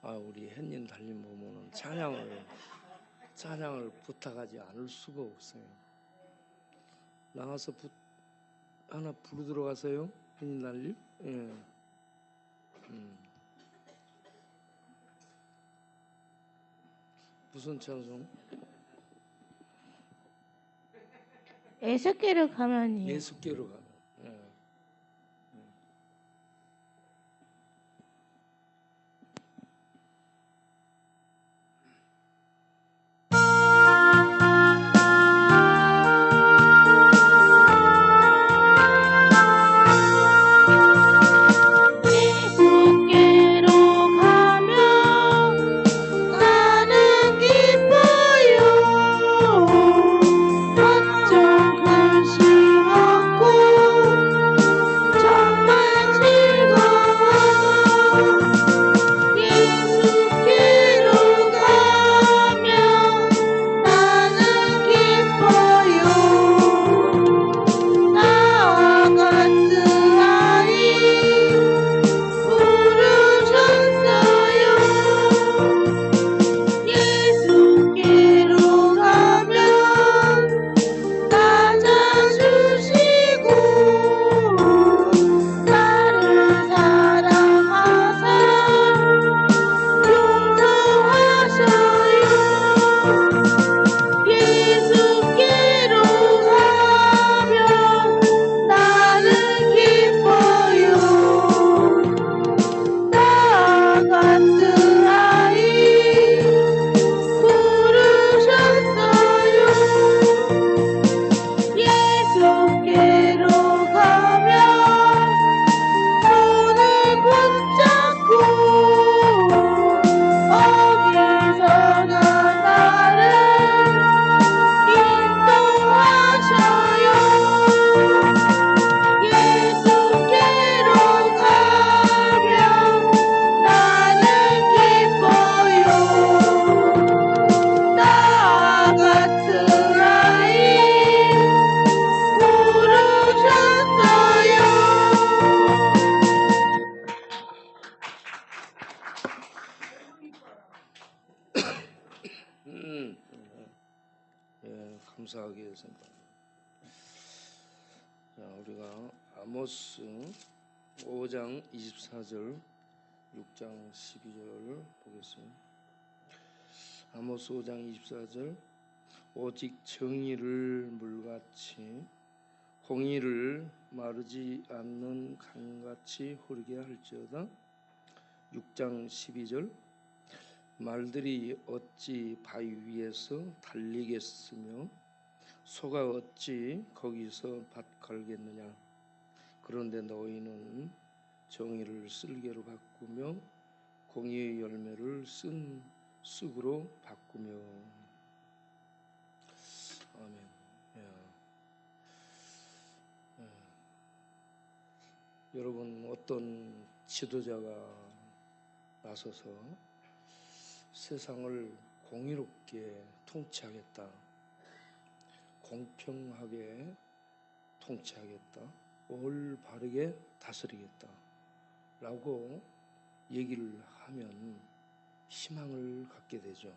우리 햇님 달님 보면은 찬양을 부탁하지 않을 수가 없어요. 나가서 하나 부르도록 하세요. 햇님 달님. 예. 무슨 찬송? 예수께로 가면이요. 예수께로 가면. 예. 예수께로 가면 나는 기뻐요. 어쩜 근심없고 정말 즐거워. 예수께로 가면 나는 기뻐요. 나와 같은 아이 부르셨어요. 예수께로 가면 찾아주시고 나를 사랑하사 용서하셔요. 예수께로 가면 나는 기뻐요. 나와 같은 아이 부르셨어요. 예수께로 가면 손을 붙잡고 어디서나 나를 인도하셔요. 예수께로 가면 나는 기뻐요. 나와 같은 아이 부르셨어요. 예, 감사하게 생각합니다. 자, 우리가 아모스 5장 24절, 6장 12절 보겠습니다. 아모스 5장 24절. 오직 정의를 물같이 공의를 마르지 않는 강같이 흐르게 할지어다. 6장 12절. 말들이 어찌 바위 위에서 달리겠으며 소가 어찌 거기서 밭 갈겠느냐. 그런데 너희는 정의를 쓸개로 바꾸며 공의의 열매를 쓴 쑥으로 바꾸며. 아멘. 여러분, 어떤 지도자가 나서서 세상을 공의롭게 통치하겠다, 공평하게 통치하겠다, 올바르게 다스리겠다 라고 얘기를 하면 희망을 갖게 되죠.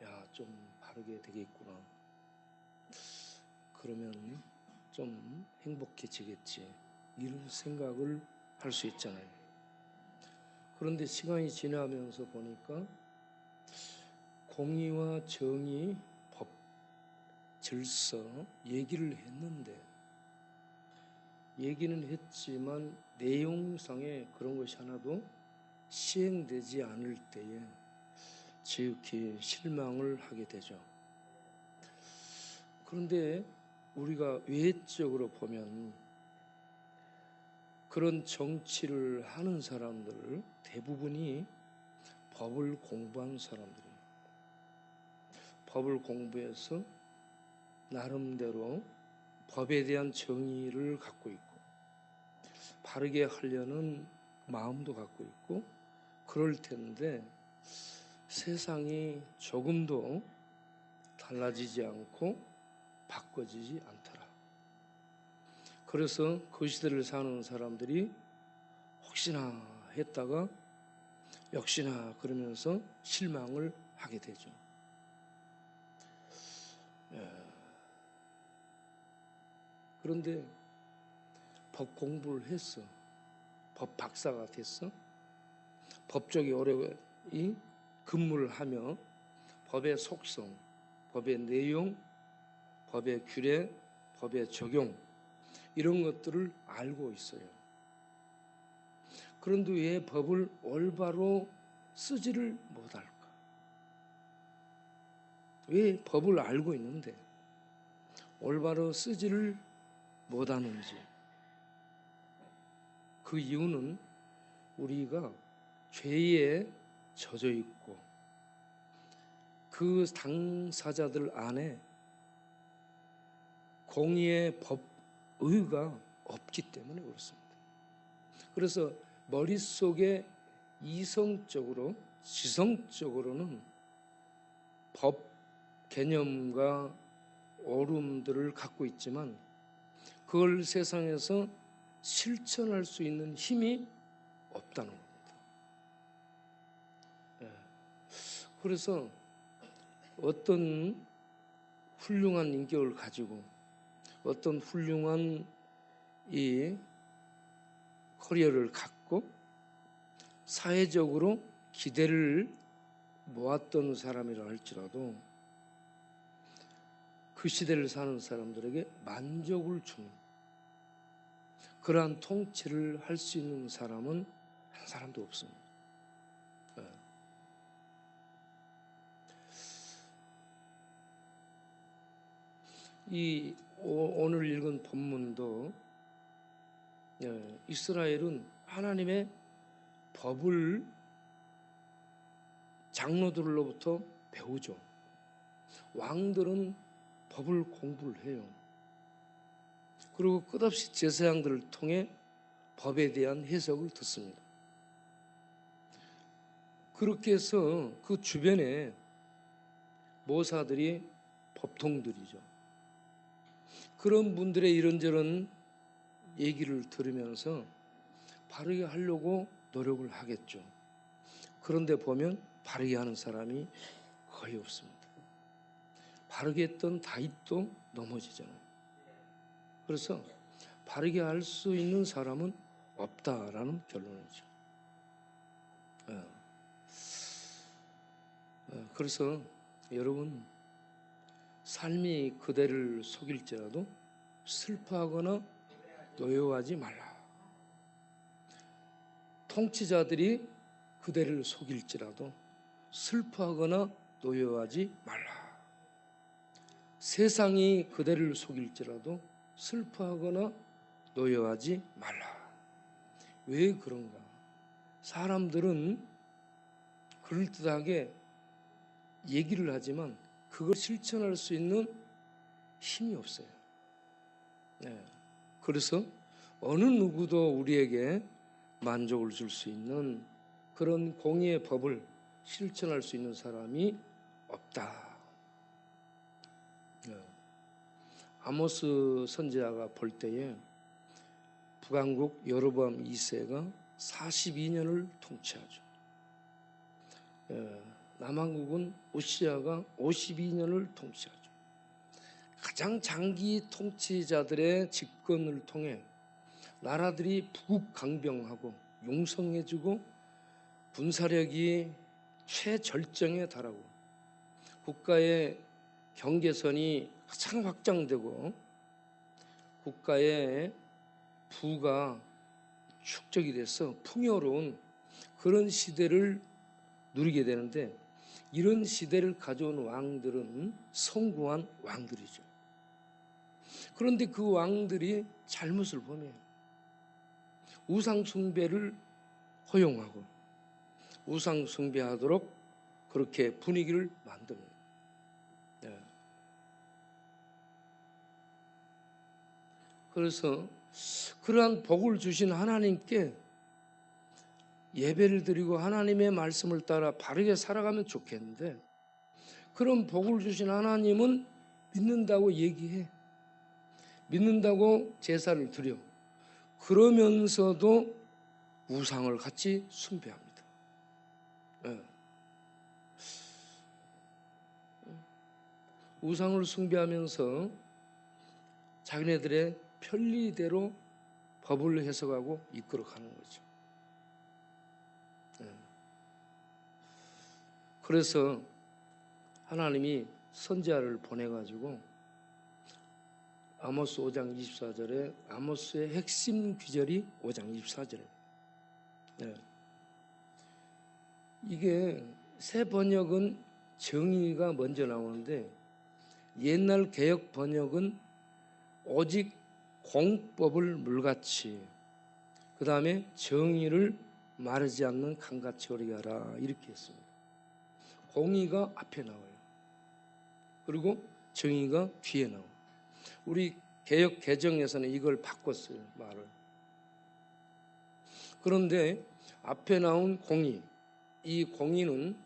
야, 좀 바르게 되겠구나. 그러면 좀 행복해지겠지. 이런 생각을 할 수 있잖아요. 그런데 시간이 지나면서 보니까 공의와 정의, 법, 질서 얘기를 했지만 내용상에 그런 것이 하나도 시행되지 않을 때에 지극히 실망을 하게 되죠. 그런데 우리가 외적으로 보면 그런 정치를 하는 사람들 대부분이 법을 공부한 사람들이에요. 법을 공부해서 나름대로 법에 대한 정의를 갖고 있고 바르게 하려는 마음도 갖고 있고 그럴 텐데 세상이 조금도 달라지지 않고 바꿔지지 않더라. 그래서 그 시대를 사는 사람들이 혹시나 했다가 역시나 그러면서 실망을 하게 되죠. 그런데 법 공부를 했어. 법 박사가 됐어. 법조계 오래 근무를 하며 법의 속성, 법의 내용, 법의 규례, 법의 적용 이런 것들을 알고 있어요. 그런데 왜 법을 올바로 쓰지를 못할까? 왜 법을 알고 있는데 올바로 쓰지를 못하는지. 그 이유는 우리가 죄에 젖어 있고 그 당사자들 안에 공의의 법의가 없기 때문에 그렇습니다. 그래서 머릿속에 이성적으로 지성적으로는 법 개념과 옳음들을 갖고 있지만 그걸 세상에서 실천할 수 있는 힘이 없다는 겁니다. 그래서 어떤 훌륭한 인격을 가지고 어떤 훌륭한 이 커리어를 갖고 사회적으로 기대를 모았던 사람이라 할지라도 그 시대를 사는 사람들에게 만족을 주는 그러한 통치를 할 수 있는 사람은 한 사람도 없습니다. 이 오늘 읽은 본문도 이스라엘은 하나님의 법을 장로들로부터 배우죠. 왕들은 법을 공부를 해요. 그리고 끝없이 제사장들을 통해 법에 대한 해석을 듣습니다. 그렇게 해서 그 주변에 모사들이 법통들이죠. 그런 분들의 이런저런 얘기를 들으면서 바르게 하려고 노력을 하겠죠. 그런데 보면 바르게 하는 사람이 거의 없습니다. 바르게 했던 다윗도 넘어지잖아요. 그래서 바르게 할 수 있는 사람은 없다라는 결론이죠. 그래서 여러분 삶이 그대를 속일지라도 슬퍼하거나 노여워하지 말라. 통치자들이 그대를 속일지라도 슬퍼하거나 노여워하지 말라. 세상이 그대를 속일지라도 슬퍼하거나 노여워하지 말라. 왜 그런가? 사람들은 그럴듯하게 얘기를 하지만 그걸 실천할 수 있는 힘이 없어요. 그래서 어느 누구도 우리에게 만족을 줄 수 있는 그런 공의의 법을 실천할 수 있는 사람이 없다. 아모스 선지자가 볼 때에 북왕국 여로보암 2세가 42년을 통치하죠. 남왕국은 우시야가 52년을 통치하죠. 가장 장기 통치자들의 집권을 통해 나라들이 부국강병하고 용성해지고 군사력이 최절정에 달하고 국가의 경계선이 가장 확장되고 국가의 부가 축적이 돼서 풍요로운 그런 시대를 누리게 되는데 이런 시대를 가져온 왕들은 성공한 왕들이죠. 그런데 그 왕들이 잘못을 범해요. 우상 숭배를 허용하고 우상 숭배하도록 그렇게 분위기를 만듭니다. 그래서 그러한 복을 주신 하나님께 예배를 드리고 하나님의 말씀을 따라 바르게 살아가면 좋겠는데 그런 복을 주신 하나님은 믿는다고 얘기해. 믿는다고 제사를 드려. 그러면서도 우상을 같이 숭배합니다. 예. 우상을 숭배하면서 자기네들의 편리대로 법을 해석하고 이끌어가는 거죠. 예. 그래서 하나님이 선지자를 보내가지고 아모스 5장 24절에 아모스의 핵심 귀절이 5장 24절에 예. 이게 새 번역은 정의가 먼저 나오는데 옛날 개역 번역은 오직 공법을 물같이 그 다음에 정의를 마르지 않는 강같이 오르게 하라 이렇게 했습니다. 공의가 앞에 나와요. 그리고 정의가 뒤에 나와요. 우리 개역 개정에서는 이걸 바꿨어요, 말을. 그런데 앞에 나온 공의, 이 공의는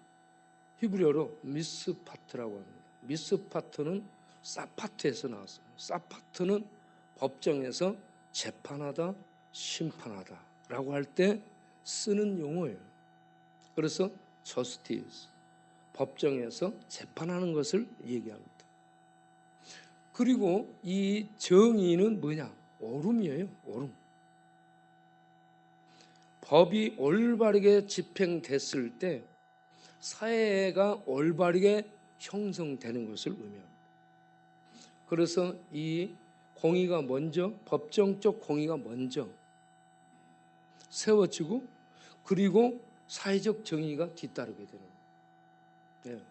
히브리어로 미스파트라고 합니다. 미스파트는 사파트에서 나왔어요. 사파트는 법정에서 재판하다, 심판하다 라고 할 때 쓰는 용어예요. 그래서 justice, 법정에서 재판하는 것을 얘기합니다. 그리고 이 정의는 뭐냐? 옳음이에요. 옳음. 법이 올바르게 집행됐을 때 사회가 올바르게 형성되는 것을 의미합니다. 그래서 이 공의가 먼저, 법정적 공의가 먼저 세워지고 그리고 사회적 정의가 뒤따르게 되는 거예요. 네.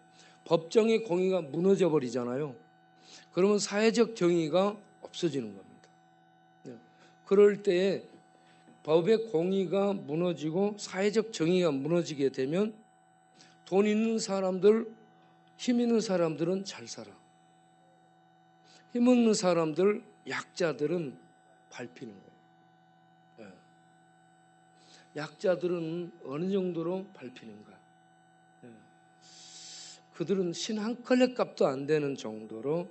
법정의 공의가 무너져 버리잖아요. 그러면 사회적 정의가 없어지는 겁니다. 네. 그럴 때에 법의 공의가 무너지고 사회적 정의가 무너지게 되면 돈 있는 사람들, 힘 있는 사람들은 잘 살아. 힘 없는 사람들, 약자들은 밟히는 거예요. 네. 약자들은 어느 정도로 밟히는가? 네. 그들은 신 한 컬레 값도 안 되는 정도로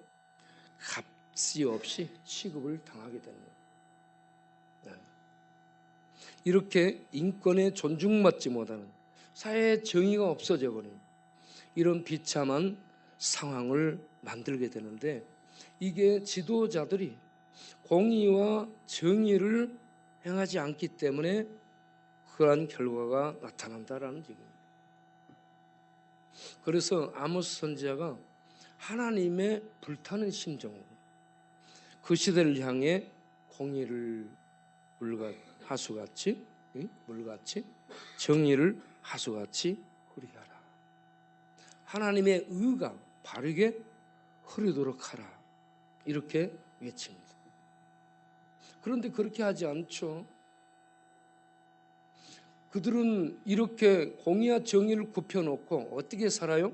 값이 없이 취급을 당하게 되는 거예요. 네. 이렇게 인권에 존중받지 못하는 사회의 정의가 없어져 버린 이런 비참한 상황을 만들게 되는데 이게 지도자들이 공의와 정의를 행하지 않기 때문에 그러한 결과가 나타난다라는 얘기입니다. 그래서 아모스 선지자가 하나님의 불타는 심정으로 그 시대를 향해 공의를 하수같이 물같이 정의를 하수같이 흐리게 하라. 하나님의 의가 바르게 흐르도록 하라. 이렇게 외칩니다. 그런데 그렇게 하지 않죠. 그들은 이렇게 공의와 정의를 굽혀놓고 어떻게 살아요?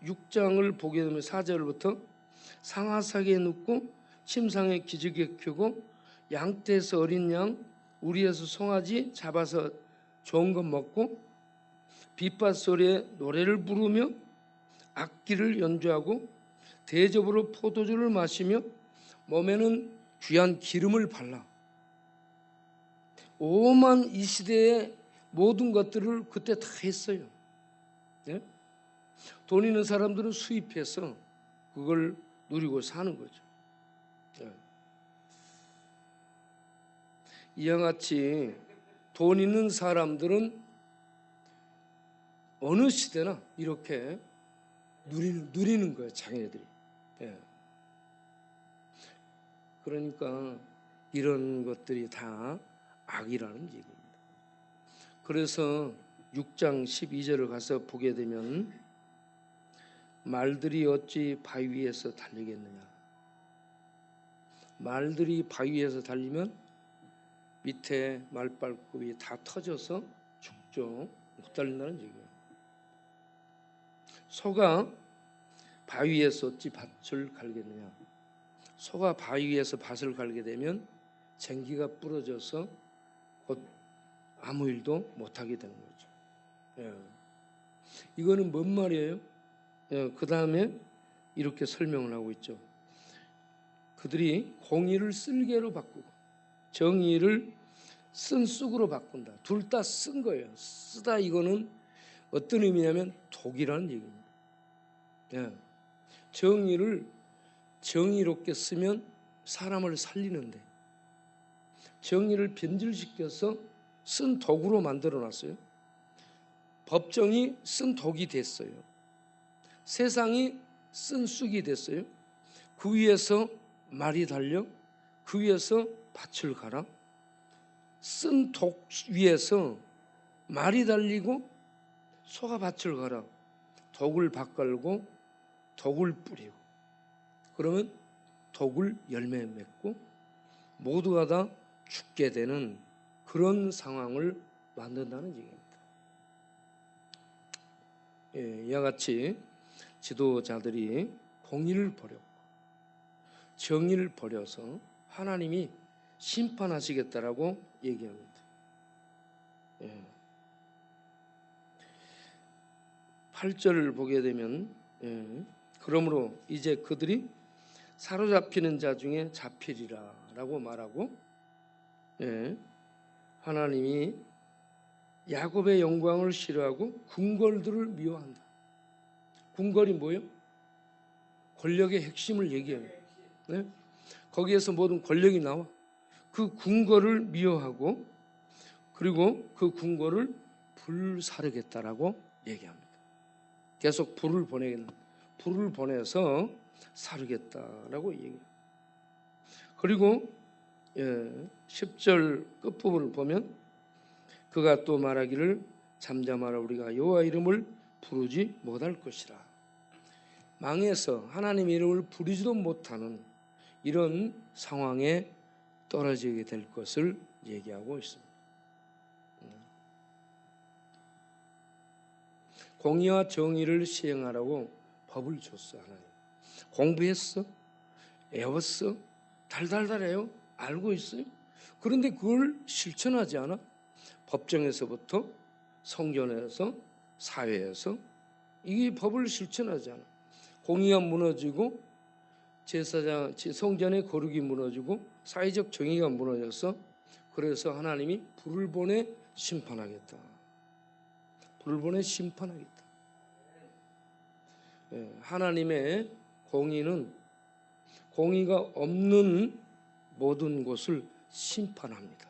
6장을 보게 되면 4절부터 상하사기에 눕고 침상에 기저귀에 켜고 양떼에서 어린 양 우리에서 송아지 잡아서 좋은 것 먹고 빗바소리에 노래를 부르며 악기를 연주하고 대접으로 포도주를 마시며 몸에는 귀한 기름을 발라 오만 이 시대의 모든 것들을 그때 다 했어요. 네? 돈 있는 사람들은 수입해서 그걸 누리고 사는 거죠. 네. 이와 같이 돈 있는 사람들은 어느 시대나 이렇게 누리는 거예요, 자기네들이. 예. 그러니까 이런 것들이 다 악이라는 얘기입니다. 그래서 6장 12절을 가서 보게 되면 말들이 어찌 바위 위에서 달리겠느냐. 말들이 바위 위에서 달리면 밑에 말발굽이 다 터져서 죽죠. 못 달린다는 얘기예요. 소가 바위 위에서 어찌 밭을 갈겠느냐. 소가 바위 위에서 밭을 갈게 되면 쟁기가 부러져서 곧 아무 일도 못하게 되는 거죠. 예. 이거는 뭔 말이에요? 예. 그 다음에 이렇게 설명을 하고 있죠. 그들이 공의를 쓸개로 바꾸고 정의를 쓴 쑥으로 바꾼다. 둘 다 쓴 거예요. 쓰다 이거는 어떤 의미냐면 독이라는 얘기입니다. 예. 정의를 정의롭게 쓰면 사람을 살리는데 정의를 변질시켜서 쓴 독으로 만들어놨어요. 법정이 쓴 독이 됐어요. 세상이 쓴 쑥이 됐어요. 그 위에서 말이 달려 그 위에서 밭을 갈아 쓴 독 위에서 말이 달리고 소가 밭을 갈아 독을 밭갈고 독을 뿌리고 그러면 독을 열매 맺고 모두가 다 죽게 되는 그런 상황을 만든다는 얘기입니다. 예, 이와 같이 지도자들이 공의를 버렸고 정의를 버려서 하나님이 심판하시겠다라고 얘기합니다. 예. 8절을 보게 되면 그러므로 이제 그들이 사로잡히는 자 중에 잡히리라 라고 말하고 하나님이 야곱의 영광을 싫어하고 궁궐들을 미워한다. 궁궐이 뭐예요? 권력의 핵심을 얘기해요. 네? 거기에서 모든 권력이 나와. 그 궁궐을 미워하고 그리고 그 궁궐을 불사르겠다라고 얘기합니다. 계속 불을 보내서 사르겠다라고 얘기해요. 그리고 10절 끝부분을 보면 그가 또 말하기를 잠잠하라 우리가 여호와 이름을 부르지 못할 것이라. 망해서 하나님 이름을 부르지도 못하는 이런 상황에 떨어지게 될 것을 얘기하고 있습니다. 공의와 정의를 시행하라고 법을 줬어. 하나님 공부했어? 애웠어? 달달달해요? 알고 있어요? 그런데 그걸 실천하지 않아? 법정에서부터 성전에서 사회에서 이 법을 실천하지 않아. 공의가 무너지고 제사장 성전의 거룩이 무너지고 사회적 정의가 무너져서 그래서 하나님이 불을 보내 심판하겠다. 불을 보내 심판하겠다. 하나님의 공의는 공의가 없는 모든 곳을 심판합니다.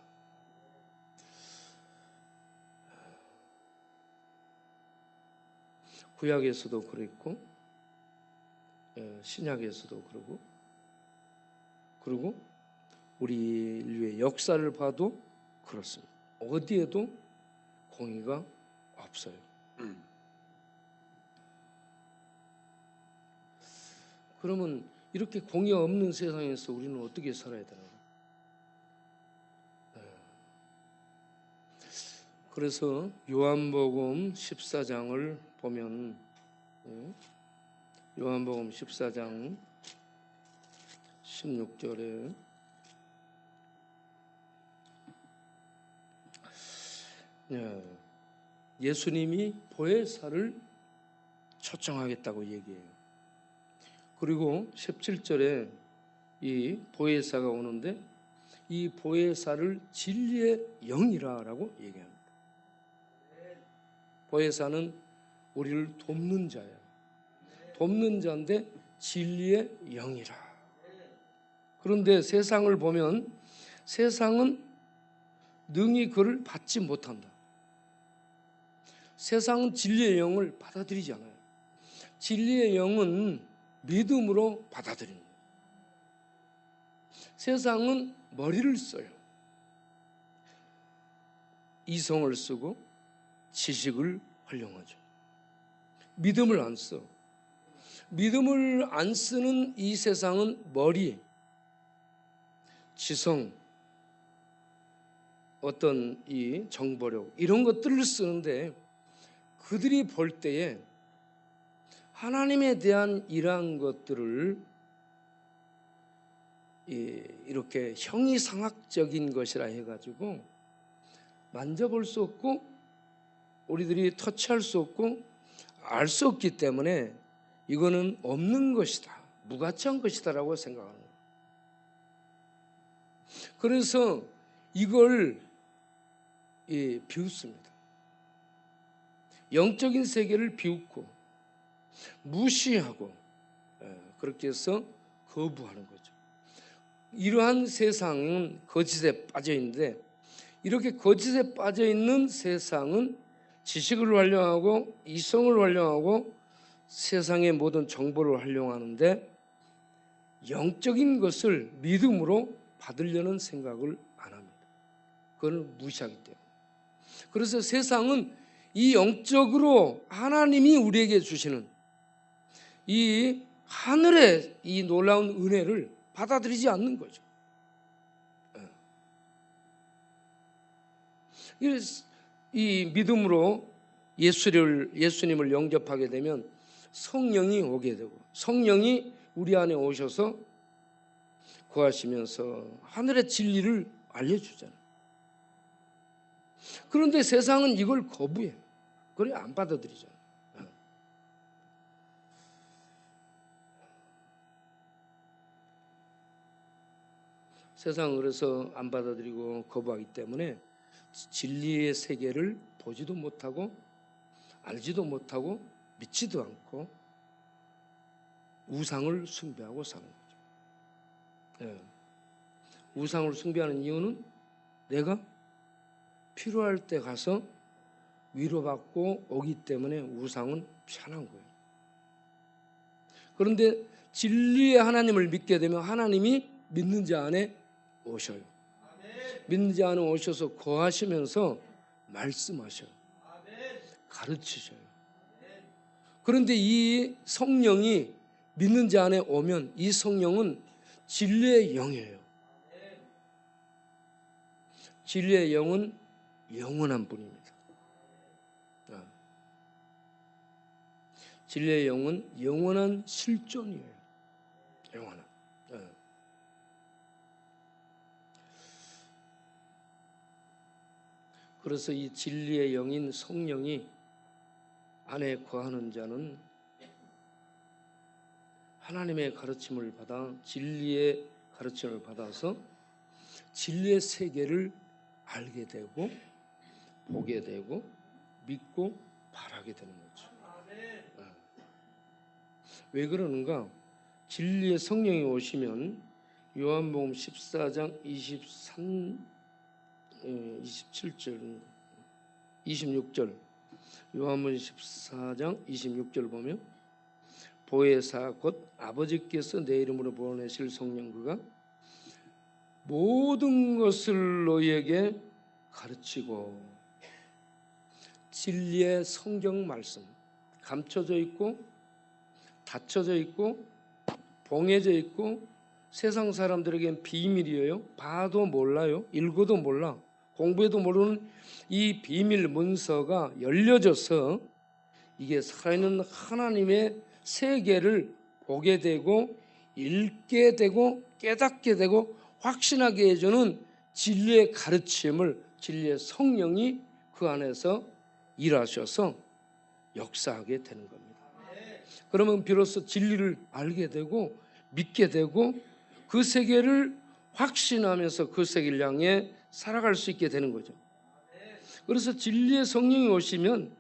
구약에서도 그랬고 신약에서도 그러고 그리고 우리 인류의 역사를 봐도 그렇습니다. 어디에도 공의가 없어요. 그러면 이렇게 공의 없는 세상에서 우리는 어떻게 살아야 되나? 그래서 요한복음 14장을 보면 요한복음 14장 16절에 예수님이 보혜사를 초청하겠다고 얘기해요. 그리고 17절에 이 보혜사가 오는데 이 보혜사를 진리의 영이라고 얘기합니다. 보혜사는 우리를 돕는 자야. 돕는 자인데 진리의 영이라. 그런데 세상을 보면 세상은 능히 그를 받지 못한다. 세상은 진리의 영을 받아들이지 않아요. 진리의 영은 믿음으로 받아들입니다. 세상은 머리를 써요. 이성을 쓰고 지식을 활용하죠. 믿음을 안 써. 믿음을 안 쓰는 이 세상은 머리, 지성, 어떤 이 정보력 이런 것들을 쓰는데 그들이 볼 때에 하나님에 대한 이러한 것들을 이렇게 형이상학적인 것이라 해가지고 만져볼 수 없고 우리들이 터치할 수 없고 알 수 없기 때문에 이거는 없는 것이다, 무가치한 것이다라고 생각하는 거예요. 그래서 이걸 비웃습니다. 영적인 세계를 비웃고 무시하고 그렇게 해서 거부하는 거죠. 이러한 세상은 거짓에 빠져 있는데, 이렇게 거짓에 빠져 있는 세상은 지식을 활용하고 이성을 활용하고 세상의 모든 정보를 활용하는데 영적인 것을 믿음으로 받으려는 생각을 안 합니다. 그걸 무시하기 때문에. 그래서 세상은 이 영적으로 하나님이 우리에게 주시는 이 하늘의 이 놀라운 은혜를 받아들이지 않는 거죠. 이 믿음으로 예수님을 영접하게 되면 성령이 오게 되고, 성령이 우리 안에 오셔서 거하시면서 하늘의 진리를 알려주잖아요. 그런데 세상은 이걸 거부해. 그래 안 받아들이잖아요. 세상은 그래서 안 받아들이고 거부하기 때문에 진리의 세계를 보지도 못하고 알지도 못하고 믿지도 않고 우상을 숭배하고 사는 거죠. 우상을 숭배하는 이유는 내가 필요할 때 가서 위로받고 오기 때문에 우상은 편한 거예요. 그런데 진리의 하나님을 믿게 되면 하나님이 믿는 자 안에 오셔요. 믿는 자 안에 오셔서 거하시면서 말씀하셔요. 가르치셔요. 그런데 이 성령이 믿는 자 안에 오면 이 성령은 진리의 영이에요. 진리의 영은 영원한 분입니다. 진리의 영은 영원한 실존이에요. 영원한. 그래서 이 진리의 영인 성령이 안에 거하는 자는 하나님의 가르침을 받아 진리의 가르침을 받아서 진리의 세계를 알게 되고 보게 되고 믿고 바라게 되는 거죠. 왜 그러는가? 진리의 성령이 오시면 요한복음 14장 27절 26절 요한복음 14장 26절 보면 보혜사 곧 아버지께서 내 이름으로 보내실 성령 그가 모든 것을 너희에게 가르치고 진리의 성경 말씀 감춰져 있고 닫혀져 있고 봉해져 있고 세상 사람들에겐 비밀이에요. 봐도 몰라요. 읽어도 몰라. 공부해도 모르는 이 비밀 문서가 열려져서 이게 살아있는 하나님의 세계를 보게 되고 읽게 되고 깨닫게 되고 확신하게 해주는 진리의 가르침을 진리의 성령이 그 안에서 일하셔서 역사하게 되는 겁니다. 그러면 비로소 진리를 알게 되고 믿게 되고 그 세계를 확신하면서 그 세계를 향해 살아갈 수 있게 되는 거죠. 그래서 진리의 성령이 오시면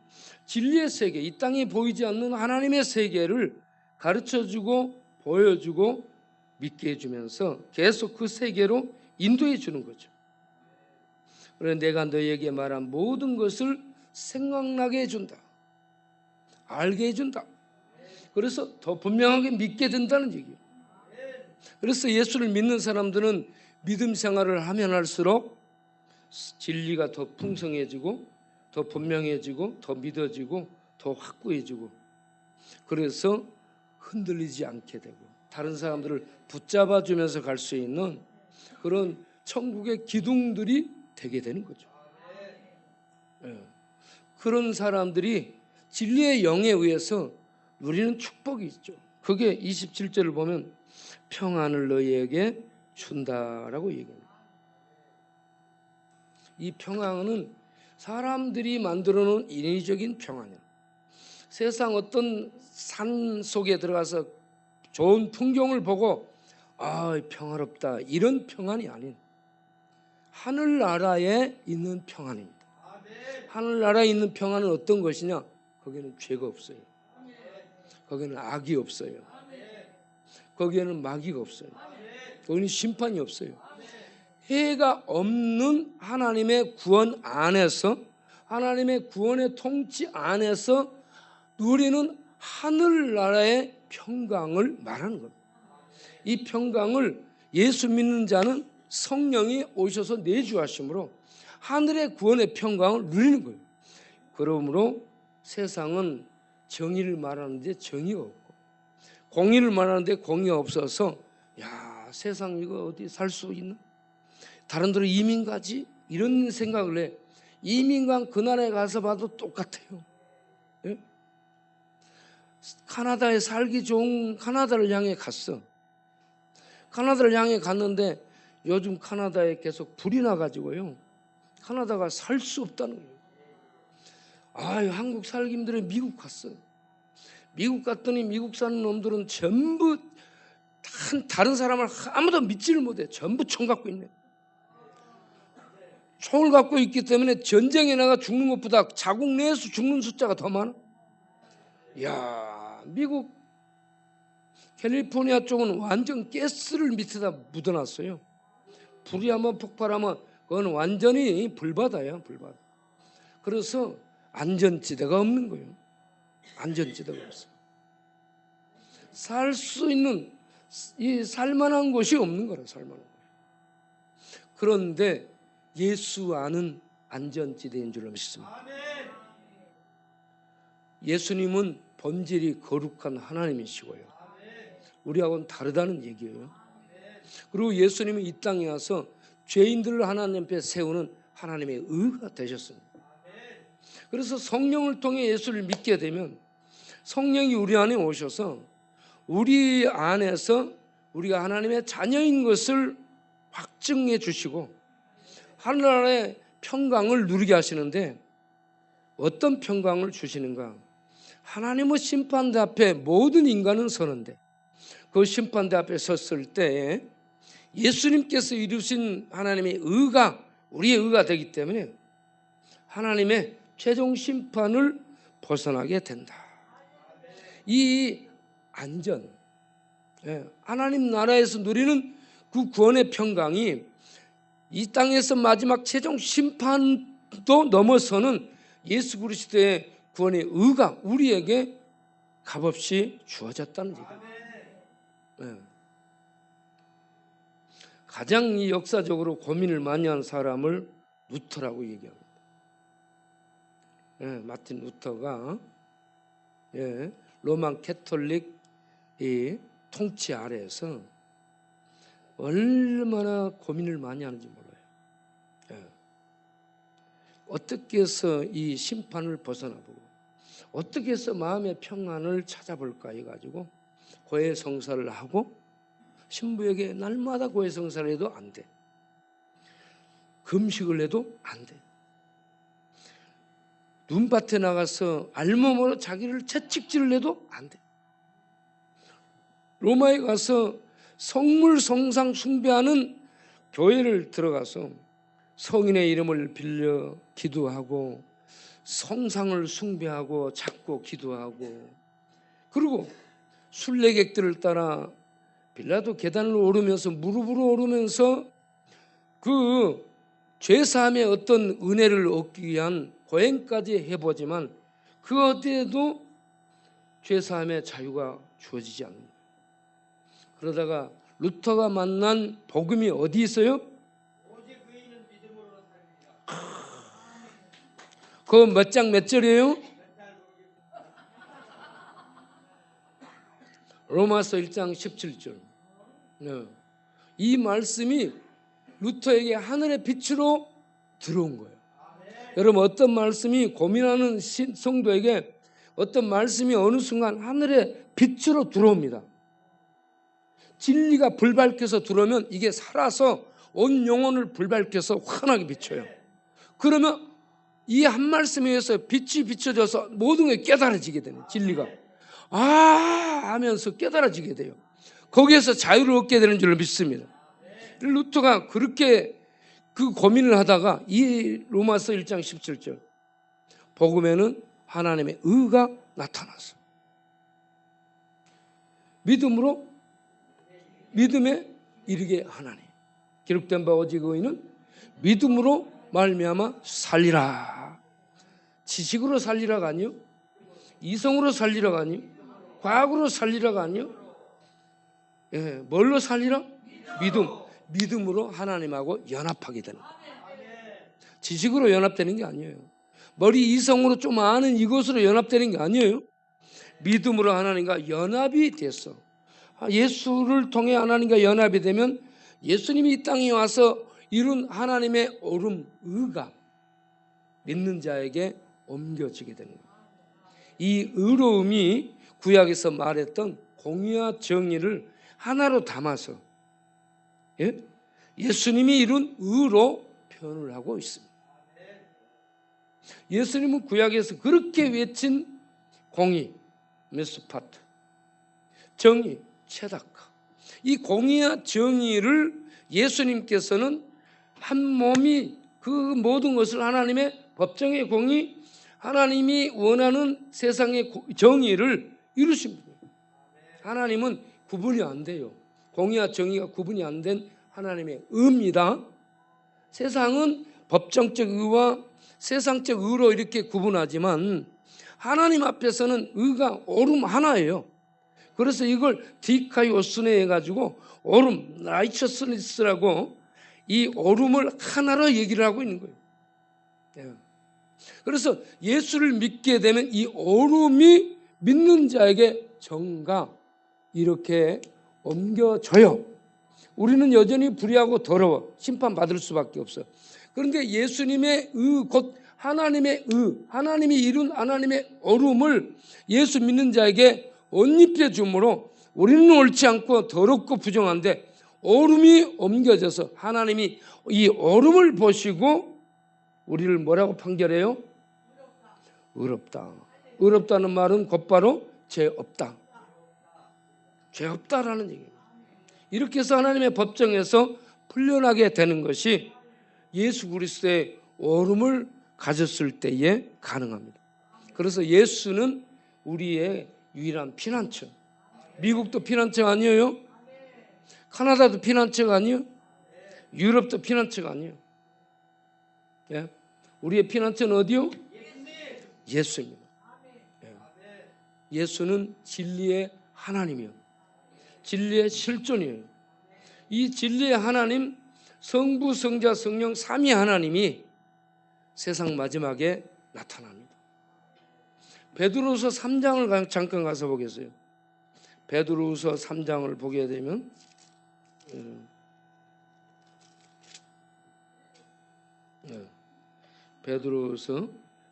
진리의 세계, 이 땅에 보이지 않는 하나님의 세계를 가르쳐주고 보여주고 믿게 해주면서 계속 그 세계로 인도해 주는 거죠. 그래서 내가 너희에게 말한 모든 것을 생각나게 해준다. 알게 해준다. 그래서 더 분명하게 믿게 된다는 얘기예요. 그래서 예수를 믿는 사람들은 믿음 생활을 하면 할수록 진리가 더 풍성해지고 더 분명해지고 더 믿어지고 더 확고해지고 그래서 흔들리지 않게 되고 다른 사람들을 붙잡아주면서 갈 수 있는 그런 천국의 기둥들이 되게 되는 거죠. 그런 사람들이 진리의 영에 의해서 누리는 축복이 있죠. 그게 27절을 보면 평안을 너희에게 준다라고 얘기합니다. 이 평안은 사람들이 만들어 놓은 인위적인 평안이야. 세상 어떤 산 속에 들어가서 좋은 풍경을 보고 평화롭다 이런 평안이 아닌 하늘나라에 있는 평안입니다. 하늘나라에 있는 평안은 어떤 것이냐? 거기에는 죄가 없어요. 거기에는 악이 없어요. 거기에는 마귀가 없어요. 거기는 심판이 없어요. 해가 없는 하나님의 구원 안에서, 하나님의 구원의 통치 안에서 누리는 하늘나라의 평강을 말하는 겁니다. 이 평강을 예수 믿는 자는 성령이 오셔서 내주하심으로 하늘의 구원의 평강을 누리는 거예요. 그러므로 세상은 정의를 말하는데 정의가 없고, 공의를 말하는데 공의가 없어서, 야, 세상 이거 어디 살 수 있나? 다른 데로 이민 가지? 이런 생각을 해. 이민간 그 나라에 가서 봐도 똑같아요. 예? 카나다에 살기 좋은 카나다를 향해 갔어. 카나다를 향해 갔는데 요즘 카나다에 계속 불이 나가지고요, 카나다가 살 수 없다는 거예요. 아유, 한국 살기 힘들어 미국 갔어. 미국 갔더니 미국 사는 놈들은 전부 다른 사람을 아무도 믿지를 못해. 전부 총 갖고 있네. 총을 갖고 있기 때문에 전쟁에 나가 죽는 것보다 자국 내에서 죽는 숫자가 더 많아. 이야, 미국 캘리포니아 쪽은 완전 가스를 밑에다 묻어놨어요. 불이 한번 폭발하면 그건 완전히 불바다야, 불바다. 그래서 안전지대가 없는 거예요. 안전지대가 없어. 살 수 있는, 이 살만한 곳이 없는 거라, 살만한 곳. 그런데 예수 아는 안전지대인 줄로 믿습니다. 예수님은 본질이 거룩한 하나님이시고요, 우리하고는 다르다는 얘기예요. 그리고 예수님은 이 땅에 와서 죄인들을 하나님 앞에 세우는 하나님의 의가 되셨습니다. 그래서 성령을 통해 예수를 믿게 되면 성령이 우리 안에 오셔서 우리 안에서 우리가 하나님의 자녀인 것을 확증해 주시고 하늘나라의 평강을 누리게 하시는데, 어떤 평강을 주시는가? 하나님의 심판대 앞에 모든 인간은 서는데 그 심판대 앞에 섰을 때 예수님께서 이루신 하나님의 의가 우리의 의가 되기 때문에 하나님의 최종 심판을 벗어나게 된다. 이 안전, 하나님 나라에서 누리는 그 구원의 평강이 이 땅에서 마지막 최종 심판도 넘어서는 예수 그리스도의 구원의 의가 우리에게 값없이 주어졌다는 얘기예요. 가장 이 역사적으로 고민을 많이 한 사람을 루터라고 얘기합니다. 마틴 루터가 로만 캐톨릭 이 통치 아래에서 얼마나 고민을 많이 하는지 몰라요. 어떻게 해서 이 심판을 벗어나보고 어떻게 해서 마음의 평안을 찾아볼까 해가지고 고해성사를 하고, 신부에게 날마다 고해성사를 해도 안 돼. 금식을 해도 안 돼. 눈밭에 나가서 알몸으로 자기를 채찍질을 해도 안 돼. 로마에 가서 성물 성상 숭배하는 교회를 들어가서 성인의 이름을 빌려 기도하고 성상을 숭배하고 찾고 기도하고, 그리고 순례객들을 따라 빌라도 계단을 오르면서 무릎으로 오르면서 그 죄사함의 어떤 은혜를 얻기 위한 고행까지 해보지만 그 어디에도 죄사함의 자유가 주어지지 않는다. 그러다가 루터가 만난 복음이 어디 있어요? 그거 몇 장 몇 절이에요? 로마서 1장 17절. 이 말씀이 루터에게 하늘의 빛으로 들어온 거예요. 여러분, 어떤 말씀이 고민하는 성도에게 어떤 말씀이 어느 순간 하늘의 빛으로 들어옵니다. 진리가 불밝혀서 들어오면 이게 살아서 온 영혼을 불밝혀서 환하게 비춰요. 그러면 이 한 말씀에 의해서 빛이 비춰져서 모든 게 깨달아지게 되는, 진리가 하면서 깨달아지게 돼요. 거기에서 자유를 얻게 되는 줄 믿습니다. 루터가 그렇게 그 고민을 하다가 이 로마서 1장 17절 복음에는 하나님의 의가 나타났어. 믿음으로 믿음에 이르게 하나니 기록된 바 오직 의인은 믿음으로 말미암아 살리라. 지식으로 살리라가 아니요, 이성으로 살리라가 아니요, 과학으로 살리라가 아니요, 뭘로 살리라? 믿음으로 하나님하고 연합하게 되는 거예요. 지식으로 연합되는 게 아니에요. 머리 이성으로 좀 아는 이것으로 연합되는 게 아니에요. 믿음으로 하나님과 연합이 됐어. 예수를 통해 하나님과 연합이 되면 예수님이 이 땅에 와서 이룬 하나님의 옳음, 의가 믿는 자에게 옮겨지게 되는 거예요. 이 의로움이 구약에서 말했던 공의와 정의를 하나로 담아서 예수님이 이룬 의로 표현을 하고 있습니다. 예수님은 구약에서 그렇게 외친 공의, 메스파트, 정의, 체다카, 이 공의와 정의를 예수님께서는 한 몸이 그 모든 것을 하나님의 법정의 공의, 하나님이 원하는 세상의 정의를 이루십니다. 하나님은 구분이 안 돼요. 공의와 정의가 구분이 안 된 하나님의 의입니다. 세상은 법정적 의와 세상적 의로 이렇게 구분하지만 하나님 앞에서는 의가 옳음 하나예요. 그래서 이걸 디카이오스네 해가지고 옳음, 라이처스니스라고 이 옳음을 하나로 얘기를 하고 있는 거예요. 그래서 예수를 믿게 되면 이 옳음이 믿는 자에게 정가 이렇게 옮겨져요. 우리는 여전히 불의하고 더러워 심판받을 수밖에 없어요. 그런데 예수님의 의, 곧 하나님의 의, 하나님이 이룬 하나님의 옳음을 예수 믿는 자에게 옷입혀 주므로 우리는 옳지 않고 더럽고 부정한데 옳음이 옮겨져서 하나님이 이 옳음을 보시고 우리를 뭐라고 판결해요? 의롭다. 의롭다는 말은 곧바로 죄 없다. 죄 없다라는 얘기예요. 이렇게 해서 하나님의 법정에서 풀려나게 되는 것이 예수 그리스도의 옳음을 가졌을 때에 가능합니다. 그래서 예수는 우리의 유일한 피난처. 미국도 피난처가 아니에요. 카나다도 피난처가 아니에요. 유럽도 피난처가 아니에요. 예? 우리의 피난처는 어디요? 예수입니다. 예. 예수는 진리의 하나님이요, 진리의 실존이에요. 이 진리의 하나님, 성부, 성자, 성령 삼위 하나님이 세상 마지막에 나타납니다. 베드로후서 3장을 잠깐 가서 보겠어요. 베드로후서 3장을 보게 되면 베드로후서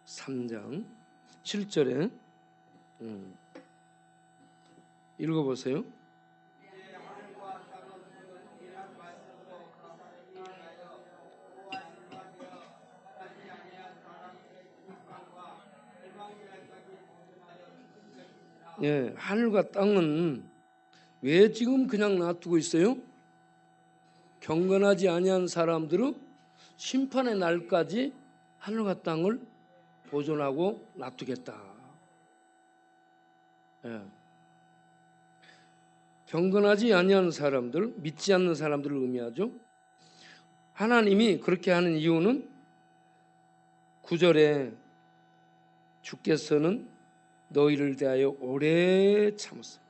3장 7절에 읽어보세요. 예, 하늘과 땅은 왜 지금 그냥 놔두고 있어요? 경건하지 아니한 사람들은 심판의 날까지 하늘과 땅을 보존하고 놔두겠다. 예. 경건하지 아니한 사람들, 믿지 않는 사람들을 의미하죠. 하나님이 그렇게 하는 이유는 9절에 주께서는 너희를 대하여 오래 참았어.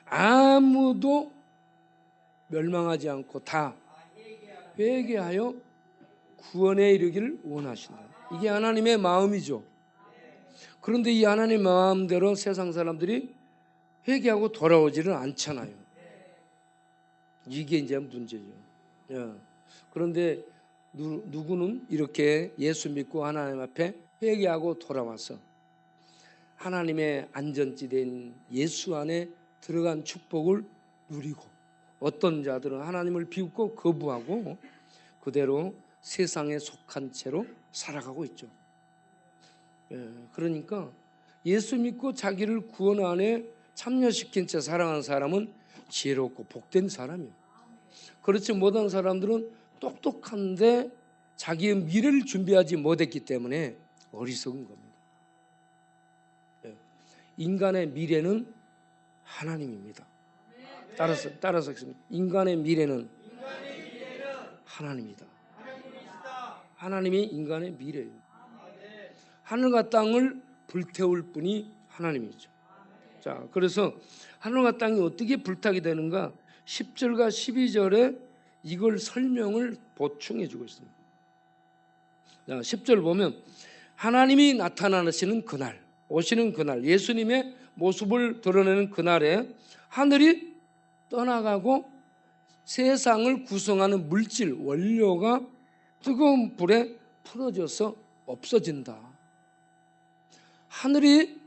아무도 멸망하지 않고 다 회개하여 구원에 이르기를 원하신다. 이게 하나님의 마음이죠. 그런데 이 하나님의 마음대로 세상 사람들이 회개하고 돌아오지를 않잖아요. 이게 이제 문제죠. 그런데 누구는 이렇게 예수 믿고 하나님 앞에 회개하고 돌아와서 하나님의 안전지대인 예수 안에 들어간 축복을 누리고, 어떤 자들은 하나님을 비웃고 거부하고 그대로 세상에 속한 채로 살아가고 있죠. 그러니까 예수 믿고 자기를 구원 안에 참여시킨 채 살아가는 사람은 지혜롭고 복된 사람이에요. 그렇지 못한 사람들은 똑똑한데 자기의 미래를 준비하지 못했기 때문에 어리석은 겁니다. 인간의 미래는 하나님입니다. 따라서 하겠습니다. 인간의 미래는 하나님이다. 하나님이 인간의 미래예요. 하늘과 땅을 불태울 분이 하나님이죠. 자, 그래서 하늘과 땅이 어떻게 불타게 되는가? 10절과 12절에 이걸 설명을 보충해 주고 있습니다. 자, 10절 보면 하나님이 나타나시는 그날, 오시는 그날, 예수님의 모습을 드러내는 그날에 하늘이 떠나가고 세상을 구성하는 물질, 원료가 뜨거운 불에 풀어져서 없어진다. 하늘이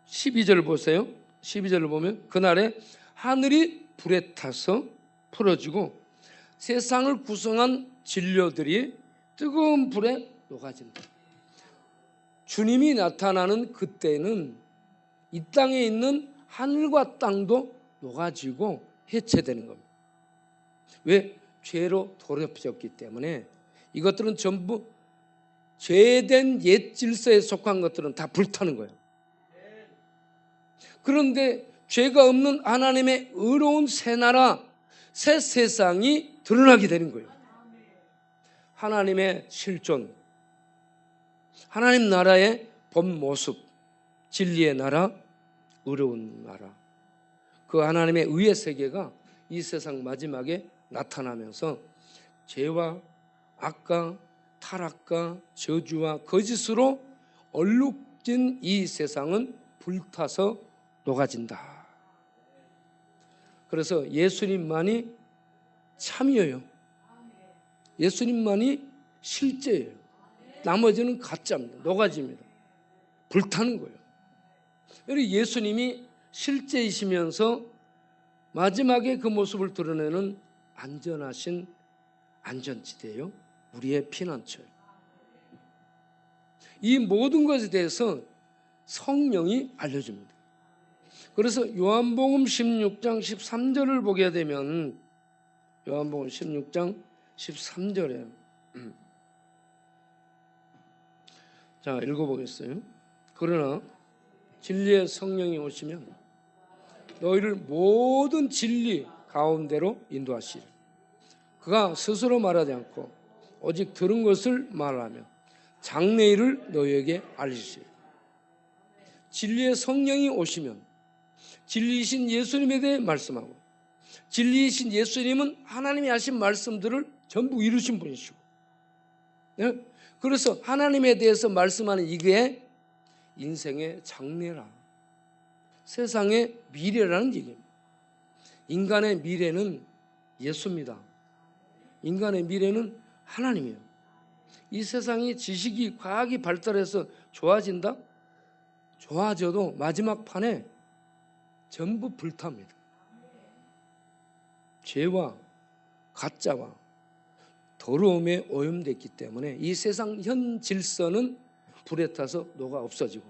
12절 보세요. 12절을 보면 그날에 하늘이 불에 타서 풀어지고 세상을 구성한 진료들이 뜨거운 불에 녹아진다. 주님이 나타나는 그때는 이 땅에 있는 하늘과 땅도 녹아지고 해체되는 겁니다. 왜? 죄로 더럽혀졌기 때문에 이것들은 전부 죄된 옛 질서에 속한 것들은 다 불타는 거예요. 그런데 죄가 없는 하나님의 의로운 새 나라, 새 세상이 드러나게 되는 거예요. 하나님의 실존, 하나님 나라의 본 모습, 진리의 나라, 의로운 나라, 그 하나님의 의의 세계가 이 세상 마지막에 나타나면서 죄와 악과 타락과 저주와 거짓으로 얼룩진 이 세상은 불타서 녹아진다. 그래서 예수님만이 참이에요. 예수님만이 실제예요. 나머지는 가짜입니다. 녹아집니다. 불타는 거예요. 그리고 예수님이 실제이시면서 마지막에 그 모습을 드러내는 안전하신 안전지대예요. 우리의 피난처예요. 이 모든 것에 대해서 성령이 알려줍니다. 그래서 요한복음 16장 13절을 보게 되면 요한복음 16장 13절에 자, 읽어보겠어요. 그러나 진리의 성령이 오시면 너희를 모든 진리 가운데로 인도하시리. 그가 스스로 말하지 않고 오직 들은 것을 말하며 장래일을 너희에게 알리시리. 진리의 성령이 오시면 진리이신 예수님에 대해 말씀하고, 진리이신 예수님은 하나님이 하신 말씀들을 전부 이루신 분이시고, 네? 그래서 하나님에 대해서 말씀하는 이게 인생의 장래라, 세상의 미래라는 얘기입니다. 인간의 미래는 예수입니다. 인간의 미래는 하나님이에요. 이 세상이 지식이, 과학이 발달해서 좋아진다? 좋아져도 마지막 판에 전부 불탑니다. 죄와 가짜와 더러움에 오염됐기 때문에 이 세상 현 질서는 불에 타서 녹아 없어지고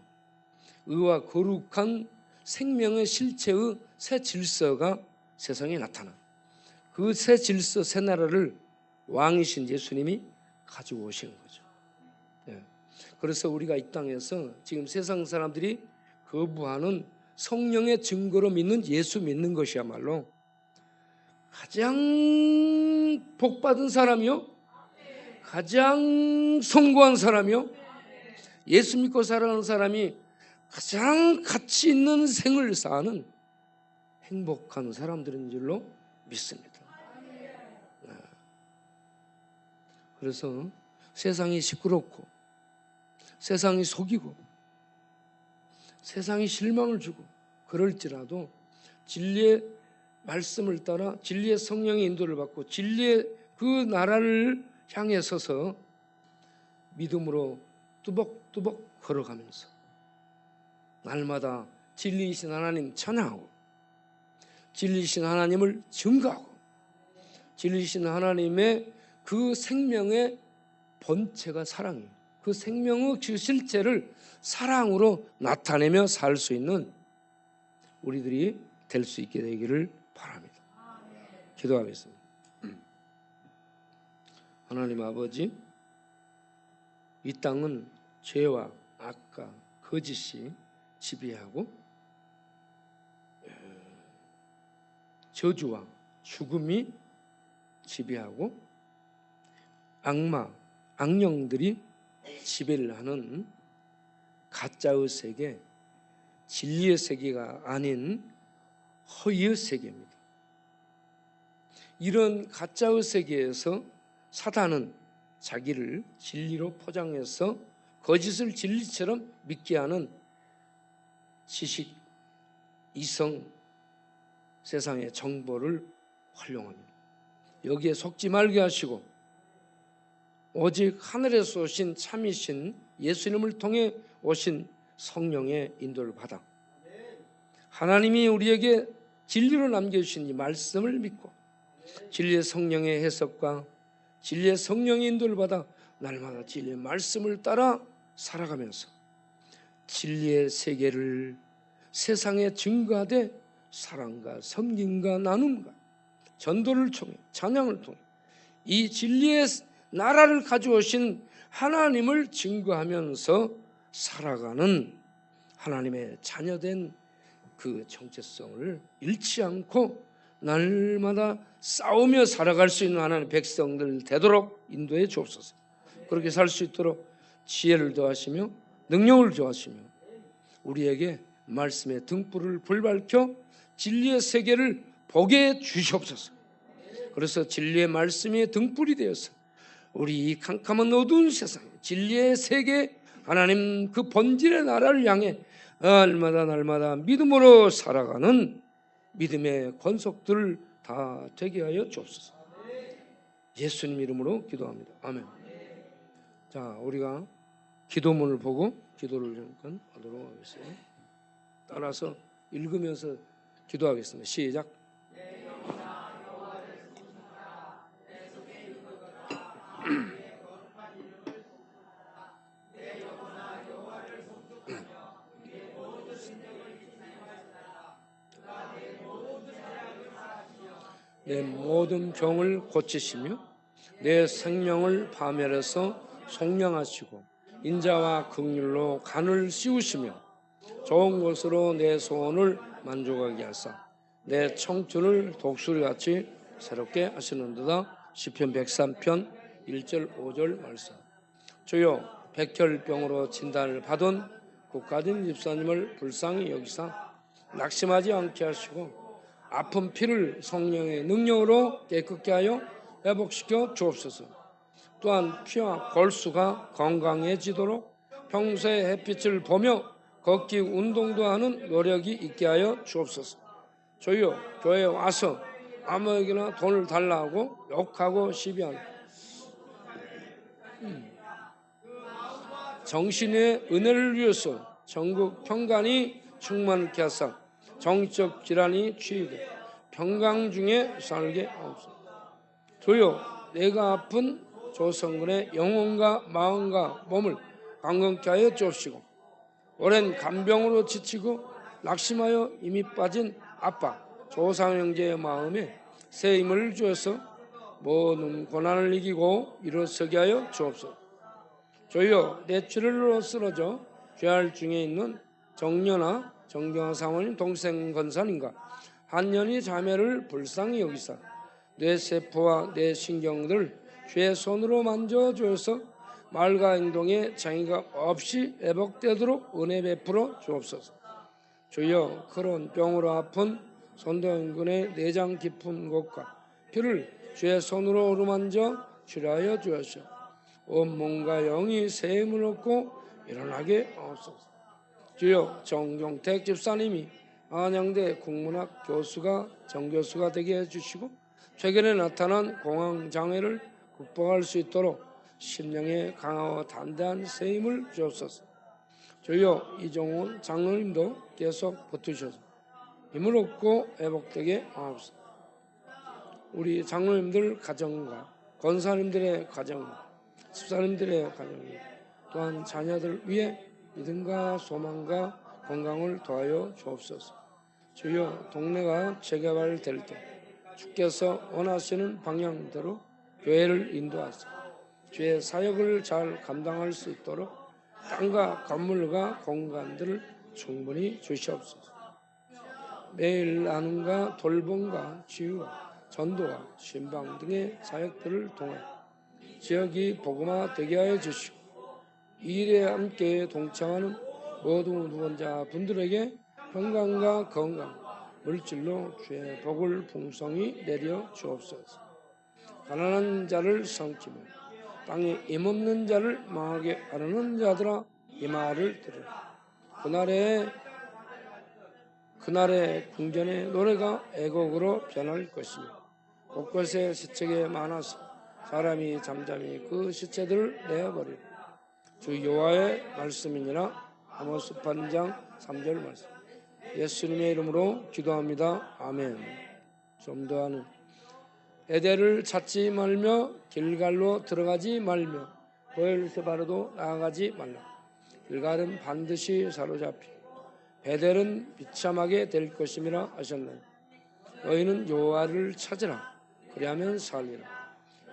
의와 거룩한 생명의 실체의 새 질서가 세상에 나타나, 그 새 질서, 새 나라를 왕이신 예수님이 가지고 오시는 거죠. 예. 그래서 우리가 이 땅에서 지금 세상 사람들이 거부하는 성령의 증거로 믿는 예수 믿는 것이야말로 가장 복받은 사람이요, 가장 성공한 사람이요, 예수 믿고 살아가는 사람이 가장 가치 있는 생을 사는 행복한 사람들인 줄로 믿습니다. 그래서 세상이 시끄럽고 세상이 속이고 세상이 실망을 주고 그럴지라도 진리의 말씀을 따라 진리의 성령의 인도를 받고 진리의 그 나라를 향해 서서 믿음으로 뚜벅뚜벅 걸어가면서 날마다 진리이신 하나님 찬양하고 진리이신 하나님을 증거하고 진리이신 하나님의 그 생명의 본체가 사랑이에요. 그 생명의 그 실체를 사랑으로 나타내며 살 수 있는 우리들이 될 수 있게 되기를 바랍니다. 기도하겠습니다. 하나님 아버지, 이 땅은 죄와 악과 거짓이 지배하고 저주와 죽음이 지배하고 악령들이 지배를 하는 가짜의 세계, 진리의 세계가 아닌 허위의 세계입니다. 이런 가짜의 세계에서 사단은 자기를 진리로 포장해서 거짓을 진리처럼 믿게 하는 지식, 이성, 세상의 정보를 활용합니다. 여기에 속지 말게 하시고 오직 하늘에서 오신 참이신 예수님을 통해 오신 성령의 인도를 받아 하나님이 우리에게 진리로 남겨주신 이 말씀을 믿고 진리의 성령의 해석과 진리의 성령의 인도를 받아 날마다 진리의 말씀을 따라 살아가면서 진리의 세계를 세상에 증거하되 사랑과 섬김과 나눔과 전도를 통해 찬양을 통해 이 진리의 나라를 가져오신 하나님을 증거하면서 살아가는 하나님의 자녀된 그 정체성을 잃지 않고 날마다 싸우며 살아갈 수 있는 하나님의 백성들 되도록 인도해 주옵소서. 그렇게 살 수 있도록 지혜를 더하시며 능력을 더하시며 우리에게 말씀의 등불을 불밝혀 진리의 세계를 보게 해 주시옵소서. 그래서 진리의 말씀이 등불이 되어서 우리 이 캄캄한 어두운 세상에 진리의 세계 하나님 그 본질의 나라를 향해 날마다 믿음으로 살아가는 믿음의 권속들 다 되게 하여 주옵소서. 예수님 이름으로 기도합니다. 아멘. 자, 우리가 기도문을 보고 기도를 잠깐 하도록 하겠습니다. 따라서 읽으면서 기도하겠습니다. 시작. 내 모든 병을 고치시며 내 생명을 파멸해서 속량하시고 인자와 긍휼로 간을 씌우시며 좋은 것으로 내 소원을 만족하게 하사 내 청춘을 독수리같이 새롭게 하시는도다. 시편 103편 1절 5절 말씀. 주여, 백혈병으로 진단을 받은 국가진 집사님을 불쌍히 여기사 낙심하지 않게 하시고 아픈 피를 성령의 능력으로 깨끗게 하여 회복시켜 주옵소서. 또한 피와 골수가 건강해지도록 평소에 햇빛을 보며 걷기 운동도 하는 노력이 있게 하여 주옵소서. 주여, 교회에 와서 아무에게나 돈을 달라고 욕하고 시비하는 정신의 은혜를 위해서 전국 평간이 충만케 하사 정적 질환이 치유돼 평강 중에 살게 하옵소서. 주여, 내가 아픈 조성근의 영혼과 마음과 몸을 강건케 하여 주옵시고 오랜 간병으로 지치고 낙심하여 이미 빠진 아빠 조상 형제의 마음에 새 힘을 주어서 모든 고난을 이기고 일어서게 하여 주옵소서. 주여, 뇌출혈로 쓰러져 죄알 중에 있는 정년아 정경화 사모님 동생 권사님과 한년이 자매를 불쌍히 여기사 뇌세포와 뇌신경들 주의 손으로 만져주어서 말과 행동에 장애가 없이 회복되도록 은혜 베풀어 주옵소서. 주여, 그런 병으로 아픈 손동근의 내장 깊은 곳과 피를 주의 손으로 어루만져 치료하여 주옵소서. 온몸과 영이 새 힘을 얻고 일어나게 하옵소서. 주여, 정경택 집사님이 안양대 국문학 교수가 정교수가 되게 해주시고 최근에 나타난 공황장애를 극복할 수 있도록 심령의 강화와 단단한 새 힘을 주옵소서. 주여, 이종훈 장로님도 계속 붙으셔서 힘을 얻고 회복되게 하옵소서. 우리 장로님들 가정과 권사님들의 가정과 집사님들의 가정 또한 자녀들 위해 믿음과 소망과 건강을 더하여 주옵소서. 주여, 동네가 재개발될 때 주께서 원하시는 방향대로 교회를 인도하사 주의 사역을 잘 감당할 수 있도록 땅과 건물과 공간들을 충분히 주시옵소서. 매일 나눔과 돌봄과 치유와 전도와 신방 등의 사역들을 통해 지역이 복음화되게 하여 주시고 이 일에 함께 동참하는 모든 후원자 분들에게 평강과 건강, 물질로 주의 복을 풍성히 내려 주옵소서. 가난한 자를 삼키며 땅에 힘없는 자를 망하게 하려는 자들아 이 말을 들으라. 그날의 궁전의 노래가 애곡으로 변할 것이며 곳곳에 시체가 많아서 사람이 잠잠히 그 시체들을 내어버리고 주 여호와의 말씀이니라. 아모스 8장 3절 말씀. 예수님의 이름으로 기도합니다. 아멘. 좀 더 하는 베델을 찾지 말며 길갈로 들어가지 말며 보엘세바로도 나아가지 말라. 길갈은 반드시 사로잡히고 베델은 비참하게 될 것임이라 하셨나요? 너희는 여호와를 찾으라. 그리하면 살리라.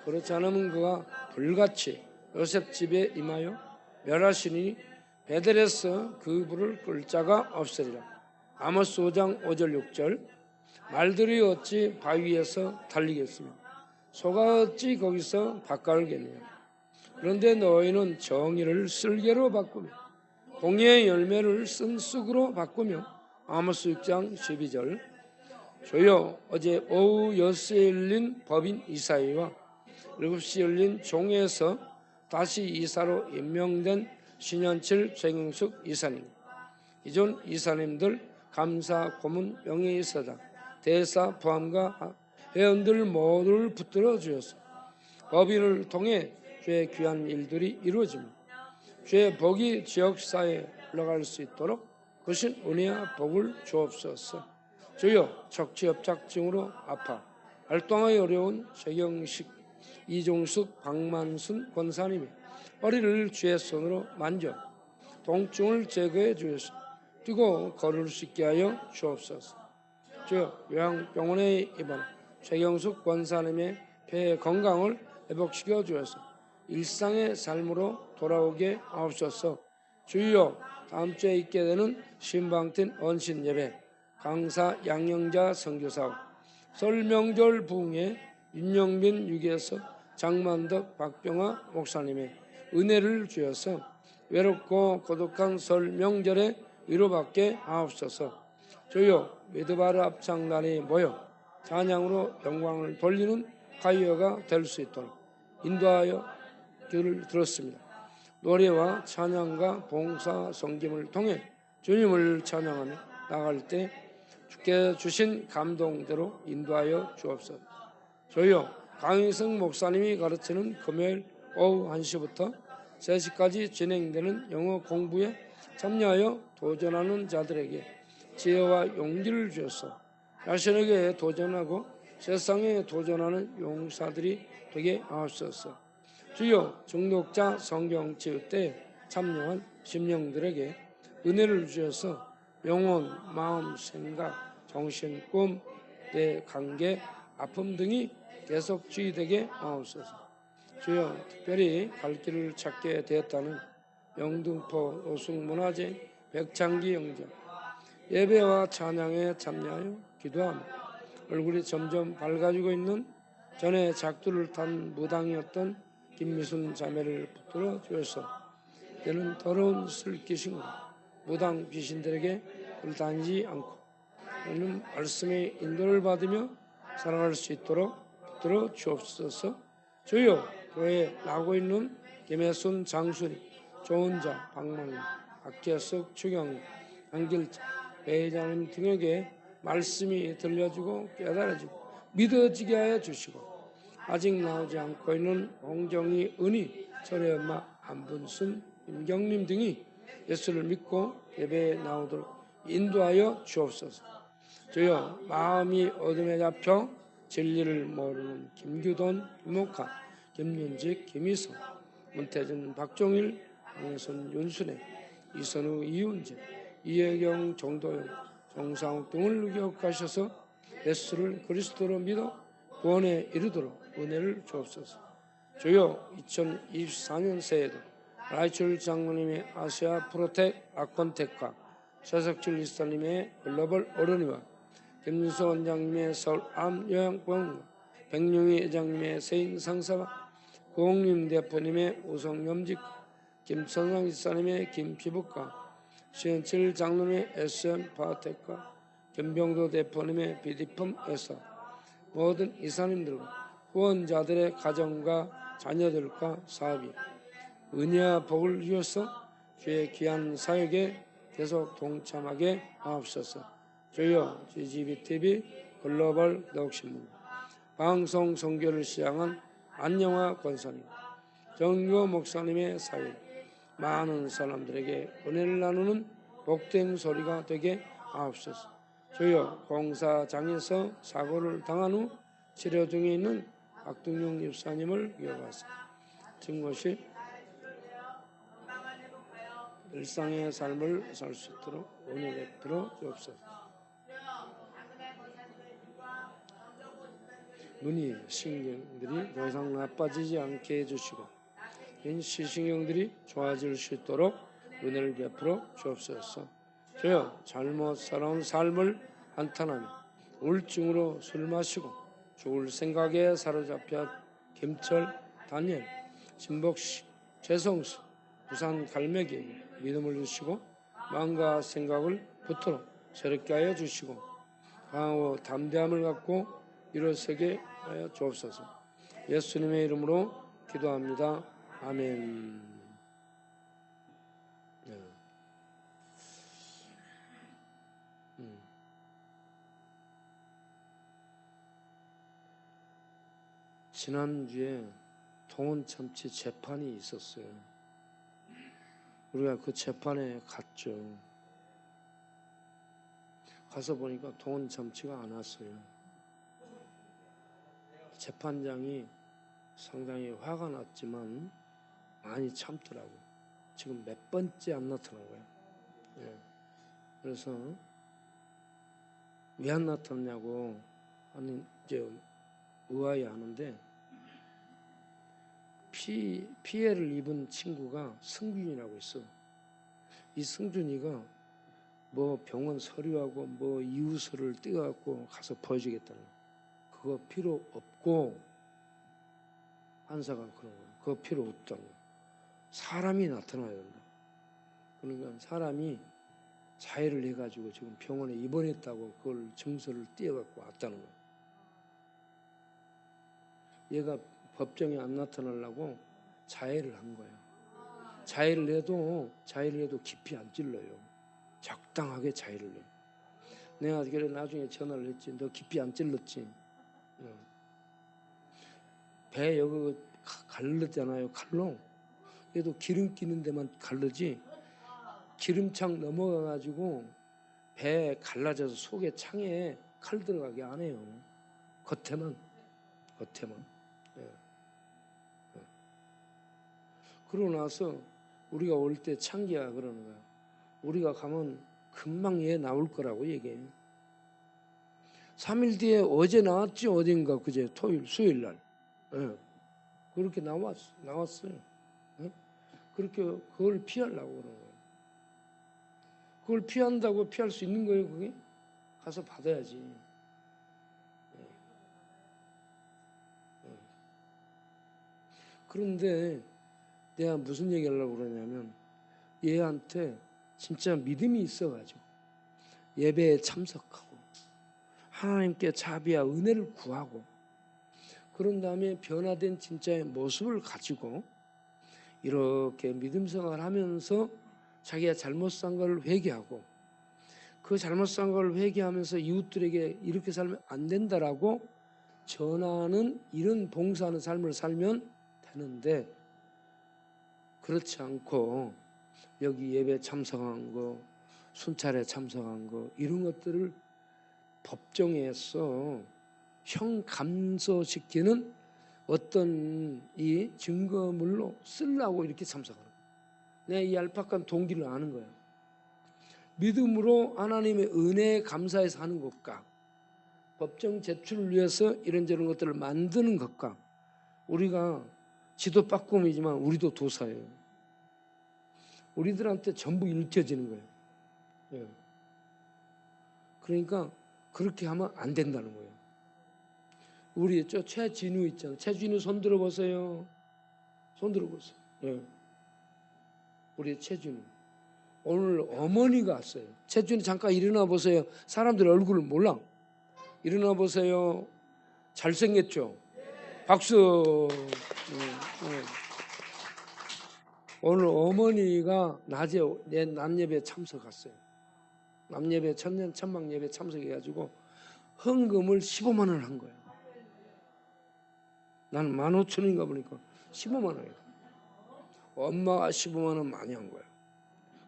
그렇지 않으면 그가 불같이 요셉 집에 임하여 멸하시니 베델에서 그 불을 끌 자가 없으리라. 아모스 5장 5절 6절. 말들이 어찌 바위 위에서 달리겠으며 소가 어찌 거기서 밭갈겠느냐. 그런데 너희는 정의를 쓸개로 바꾸며 공의의 열매를 쓴 쑥으로 바꾸며. 아모스 6장 12절. 주여, 어제 오후 6시에 열린 법인 이사회와 7시 열린 종회에서 다시 이사로 임명된 신현칠 최경숙 이사님, 기존 이사님들 감사 고문 명예이사장 대사 포함과 회원들 모두를 붙들어 주셔서 법인을 통해 주의 귀한 일들이 이루어집니다. 주의 복이 지역사회에 흘러갈 수 있도록 그신 은혜와 복을 주옵소서. 주여, 척추협착증으로 아파 활동하기 어려운 최경식, 이종숙, 박만순 권사님이 허리를 주의 손으로 만져 통증을 제거해 주셔서 뛰고 걸을 수 있게 하여 주옵소서. 주여, 요양병원에 입원 최경숙 권사님의 폐 건강을 회복시켜 주셔서 일상의 삶으로 돌아오게 하옵소서. 주여, 다음 주에 있게 되는 신방팀 언신 예배, 강사 양영자 선교사업, 설 명절 부흥회 윤영빈 유기에서 장만덕 박병화 목사님의 은혜를 주셔서 외롭고 고독한 설 명절에 위로받게 하옵소서. 주여, 미드바르 합창단이 모여 찬양으로 영광을 돌리는 가이어가 될 수 있도록 인도하여 기도를 들었습니다. 노래와 찬양과 봉사 성김을 통해 주님을 찬양하며 나갈 때 주께 주신 감동대로 인도하여 주옵소서. 주여, 강희성 목사님이 가르치는 금요일 오후 1시부터 3시까지 진행되는 영어 공부에 참여하여 도전하는 자들에게 지혜와 용기를 주셔서 자신에게 도전하고 세상에 도전하는 용사들이 되게 하옵소서. 주여, 중독자 성경 치유 때 참여한 심령들에게 은혜를 주셔서 영혼, 마음, 생각, 정신, 꿈, 내 관계, 아픔 등이 계속 치유되게 하옵소서. 주여, 특별히 갈 길을 찾게 되었다는 영등포 노숙문화재 백창기 영장 예배와 찬양에 참여하여 기도하며 얼굴이 점점 밝아지고 있는 전에 작두를 탄 무당이었던 김미순 자매를 붙들어 주셔서 때는 더러운 슬기신과 무당 귀신들에게 불다니지 않고 오늘 말씀의 인도를 받으며 살아갈 수 있도록 붙들어 주옵소서. 주여, 교회에 나고 있는 김혜순, 장순이, 조은자, 박만희, 박혜석, 추경, 안길자, 배회장님 등에게 말씀이 들려주고 깨달아지고 믿어지게 하여 주시고 아직 나오지 않고 있는 홍정희, 은희, 철의 엄마, 안분순, 임경님 등이 예수를 믿고 예배에 나오도록 인도하여 주옵소서. 주여, 마음이 어둠에 잡혀 진리를 모르는 김규돈, 김옥한, 김윤직, 김희성, 문태준, 박종일, 강혜선, 윤순애, 이선우, 이윤재, 이혜경, 정도영, 정상욱 등을 기억하셔서 예수를 그리스도로 믿어 구원에 이르도록 은혜를 주옵소서. 주여, 2024년 새해도 라이출 장로님의 아시아 프로텍 아콘텍과 최석칠 이사님의 글로벌 어른이와 김수 원장님의 서울 암요양병원, 백룡희 회장님의 세인 상사와 고홍림 대표님의 우성염직, 김천상 지사님의 김피부과, 신칠 장로님의 SM 파텍과, 김병도 대표님의 비디품 회사, 모든 이사님들과 후원자들의 가정과 자녀들과 사업이 은혜와 복을 이어서 주의 귀한 사역에 계속 동참하게 하옵소서. 주여, GGBTV 글로벌 기독신문 방송 선교를 시작한 안영화 권사님, 정교 목사님의 사역, 많은 사람들에게 은혜를 나누는 복된 소리가 되게 하옵소서. 주여, 공사장에서 사고를 당한 후 치료 중에 있는 박동용 집사님을 기억하사 증거시 일상의 삶을 살 수 있도록 은혜 베풀어 주옵소서. 눈이 신경들이 더 이상 나빠지지 않게 해주시고 시신경들이 좋아질 수 있도록 은혜를 베풀어 주옵소서. 주여, 잘못 살아온 삶을 한탄하며 우울증으로 술 마시고 죽을 생각에 사로잡혀 김철, 다니엘, 진복씨, 최성수, 부산 갈매기 믿음을 주시고 마음과 생각을 붙들어 새롭게 하여 주시고 강하고 담대함을 갖고 일어서게 하여 주옵소서. 예수님의 이름으로 기도합니다. 아멘. 지난주에 동원참치 재판이 있었어요. 우리가 그 재판에 갔죠. 가서 보니까 동원참치가 안 왔어요. 재판장이 상당히 화가 났지만 많이 참더라고요. 지금 몇 번째 안 나타난 거예요. 그래서 왜 안 나타났냐고 하는 이제 의아해하는데 피해를 입은 친구가 승준이라고 있어. 이 승준이가 뭐 병원 서류하고 뭐 이유서를 떼어갖고 가서 보여주겠다는 거야. 그거 필요 없고 판사가 그런 거야. 그거 필요 없다는 거야. 사람이 나타나야 된다. 그러니까 사람이 자해를 해가지고 지금 병원에 입원했다고 그걸 증서를 떼어갖고 왔다는 거야. 얘가 법정에 안 나타나려고 자해를 한 거예요. 자해를 해도 깊이 안 찔러요. 적당하게 자해를 해요. 내가 그래 나중에 전화를 했지. 너 깊이 안 찔렀지? 배 여기 갈르잖아요. 칼로. 얘도 기름 끼는 데만 갈르지 기름창 넘어가가지고 배 갈라져서 속에 창에 칼 들어가게 안 해요. 겉에만. 그러고 나서 우리가 올 때 창기가 그러는 거야. 우리가 가면 금방 얘 나올 거라고 얘기해. 3일 뒤에 어제 나왔지 어딘가 그제 토요일 수요일 날. 그렇게 나왔어요. 그렇게 그걸 피하려고 그러는 거예요. 그걸 피한다고 피할 수 있는 거예요, 그게? 가서 받아야지. 그런데 내가 무슨 얘기하려고 그러냐면 얘한테 진짜 믿음이 있어가지고 예배에 참석하고 하나님께 자비와 은혜를 구하고 그런 다음에 변화된 진짜의 모습을 가지고 이렇게 믿음 생활을 하면서 자기가 잘못 산 걸 회개하고 그 잘못 산 걸 회개하면서 이웃들에게 이렇게 살면 안 된다라고 전하는 이런 봉사하는 삶을 살면 되는데 그렇지 않고 여기 예배 참석한 거, 순찰에 참석한 거 이런 것들을 법정에서 형 감소시키는 어떤 이 증거물로 쓰려고 이렇게 참석하는 거예요. 내가 이 얄팍한 동기를 아는 거예요. 믿음으로 하나님의 은혜에 감사해서 하는 것과 법정 제출을 위해서 이런저런 것들을 만드는 것과 우리가 지도 빠꿈이지만 우리도 도사예요. 우리들한테 전부 읽혀지는 거예요. 그러니까 그렇게 하면 안 된다는 거예요. 우리 저 최진우 있잖아요. 최진우 손 들어보세요. 손 들어보세요. 예. 우리 최진우. 오늘 어머니가 왔어요. 최진우 잠깐 일어나 보세요. 사람들 얼굴을 몰라. 일어나 보세요. 잘생겼죠? 박수. 오늘 어머니가 낮에 내 남예배 참석했어요. 남예배 천막 예배 참석해가지고 헌금을 15만 원을 한 거예요. 나는 15,000원인가 보니까 15만 원이에요. 엄마가 15만 원 많이 한 거예요.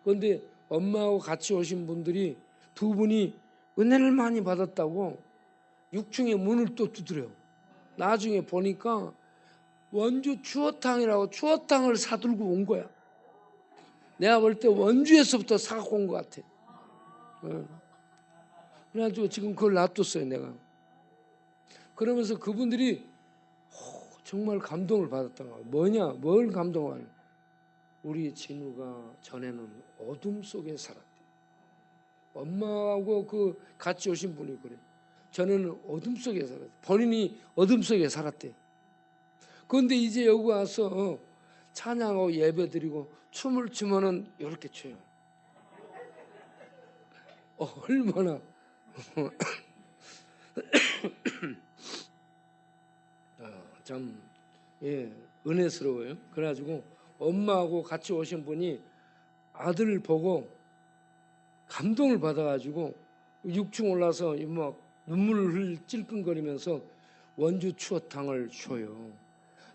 그런데 엄마하고 같이 오신 분들이 두 분이 은혜를 많이 받았다고 6층에 문을 또 두드려요. 나중에 보니까 원주 추어탕이라고 추어탕을 사들고 온 거야. 내가 볼 때 원주에서부터 사갖고 온 것 같아. 그래가지고 지금 그걸 놔뒀어요, 내가. 그러면서 그분들이 정말 감동을 받았던 거야. 뭘 감동을? 우리 진우가 전에는 어둠 속에 살았대. 엄마하고 그 같이 오신 분이 그래. 전에는 어둠 속에 살았대. 본인이 어둠 속에 살았대. 그런데 이제 여기 와서 찬양하고 예배드리고 춤을 추면은 이렇게 춰요. 얼마나 참 은혜스러워요. 그래가지고 엄마하고 같이 오신 분이 아들을 보고 감동을 받아가지고 6층 올라서 막 눈물을 찔끔거리면서 원주 추어탕을 줘요.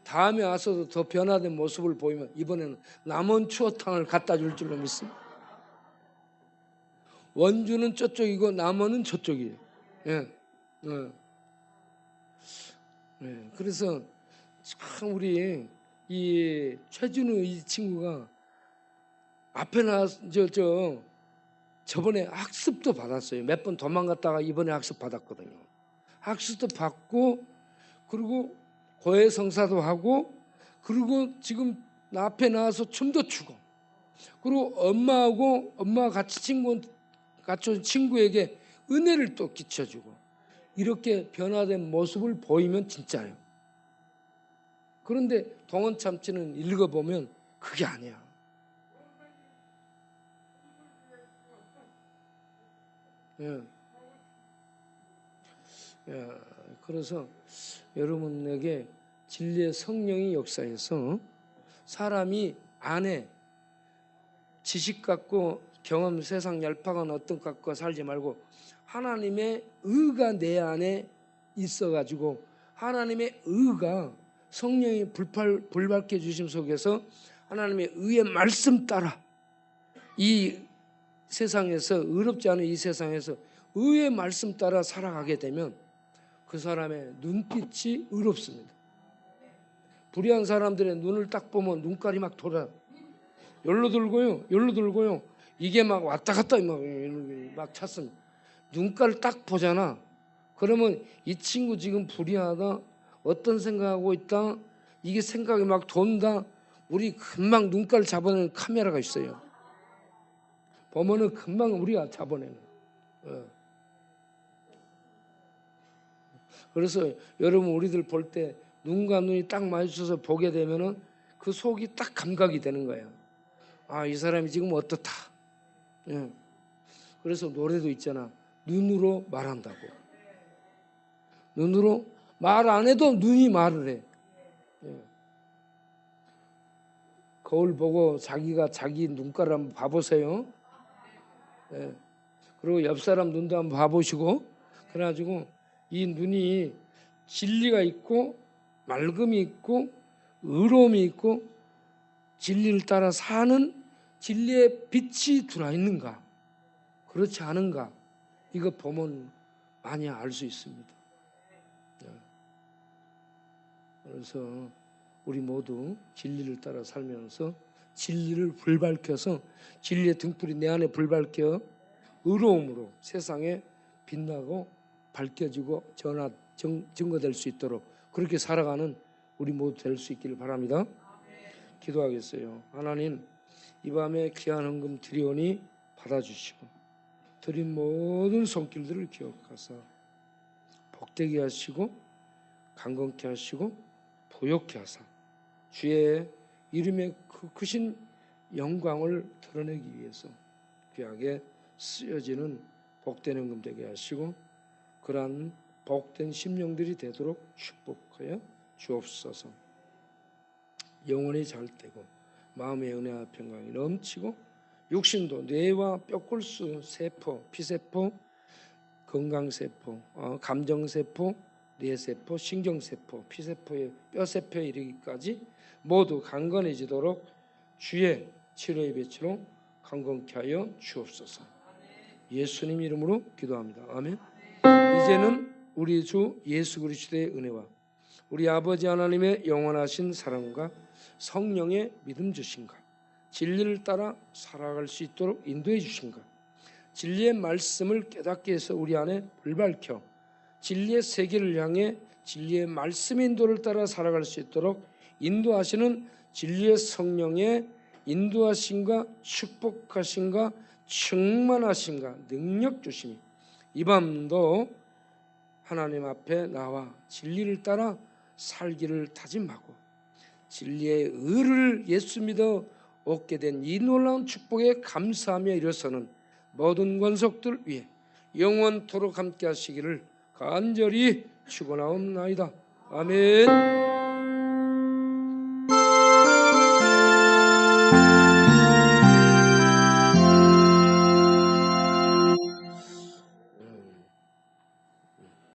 다음에 와서도 더 변화된 모습을 보이면 이번에는 남원 추어탕을 갖다 줄 줄로 믿습니다. 원주는 저쪽이고 남원은 저쪽이에요. 그래서 참 우리 이 최진우 이 친구가 앞에 나와서 저번에 학습도 받았어요. 몇 번 도망갔다가 이번에 학습 받았거든요. 학습도 받고 그리고 고해 성사도 하고 그리고 지금 앞에 나와서 춤도 추고 그리고 엄마가 같이 온 친구에게 은혜를 또 끼쳐주고 이렇게 변화된 모습을 보이면 진짜예요. 그런데 동원 참치는 읽어보면 그게 아니야. 그래서 여러분에게 진리의 성령이 역사해서 사람이 안에 지식 갖고 경험 세상 얄팍한 어떤 갖고 살지 말고 하나님의 의가 내 안에 있어가지고 하나님의 의가 성령이 불밝게 주심 속에서 하나님의 의의 말씀 따라 이 세상에서 의롭지 않은 이 세상에서 의의 말씀 따라 살아가게 되면 그 사람의 눈빛이 의롭습니다. 불의한 사람들의 눈을 딱 보면 눈깔이 막 돌아. 열로 들고요. 이게 막 왔다 갔다 막 찼습니다. 눈깔 딱 보잖아. 그러면 이 친구 지금 불의하다. 어떤 생각하고 있다. 이게 생각이 막 돈다. 우리 금방 눈깔 잡아내는 카메라가 있어요. 보면은 금방 우리가 잡아내는. 그래서 여러분 우리들 볼 때 눈과 눈이 딱 마주쳐서 보게 되면은 그 속이 딱 감각이 되는 거예요. 아, 이 사람이 지금 어떻다. 그래서 노래도 있잖아. 눈으로 말한다고. 눈으로 말 안 해도 눈이 말을 해. 거울 보고 자기가 자기 눈가를 한번 봐보세요. 그리고 옆 사람 눈도 한번 봐보시고 그래가지고 이 눈이 진리가 있고 맑음이 있고 의로움이 있고 진리를 따라 사는 진리의 빛이 들어있는가 그렇지 않은가 이거 보면 많이 알 수 있습니다. 그래서 우리 모두 진리를 따라 살면서 진리를 불밝혀서 진리의 등불이 내 안에 불밝혀 의로움으로 세상에 빛나고 밝혀지고 증거될 수 있도록 그렇게 살아가는 우리 모두 될 수 있기를 바랍니다. 기도하겠어요. 하나님 이 밤에 귀한 헌금 드리오니 받아주시고 드린 모든 손길들을 기억하사 복되게 하시고 강건케 하시고 부욕케 하사 주의 이름의 그 크신 영광을 드러내기 위해서 귀하게 쓰여지는 복된 헌금 되게 하시고 그러한 복된 심령들이 되도록 축복하여 주옵소서. 영혼이 잘 되고 마음의 은혜와 평강이 넘치고 육신도 뇌와 뼈골수, 세포, 피세포, 건강세포, 감정세포, 뇌세포, 신경세포, 피세포의 뼈세포에 이르기까지 모두 강건해지도록 주의 치료의 빛으로 강건케 하여 주옵소서. 예수님 이름으로 기도합니다. 아멘. 이제는 우리 주 예수 그리스도의 은혜와 우리 아버지 하나님의 영원하신 사랑과 성령의 믿음 주신가, 진리를 따라 살아갈 수 있도록 인도해 주신가, 진리의 말씀을 깨닫게 해서 우리 안에 불 밝혀 진리의 세계를 향해 진리의 말씀의 인도를 따라 살아갈 수 있도록 인도하시는 진리의 성령의 인도하신가, 축복하신가, 충만하신가, 능력 주심이 이 밤도 하나님 앞에 나와 진리를 따라 살기를 다짐하고 진리의 의를 예수 믿어 얻게 된 이 놀라운 축복에 감사하며 일어서는 모든 권속들 위해 영원토록 함께 하시기를 간절히 축원하옵나이다. 아멘.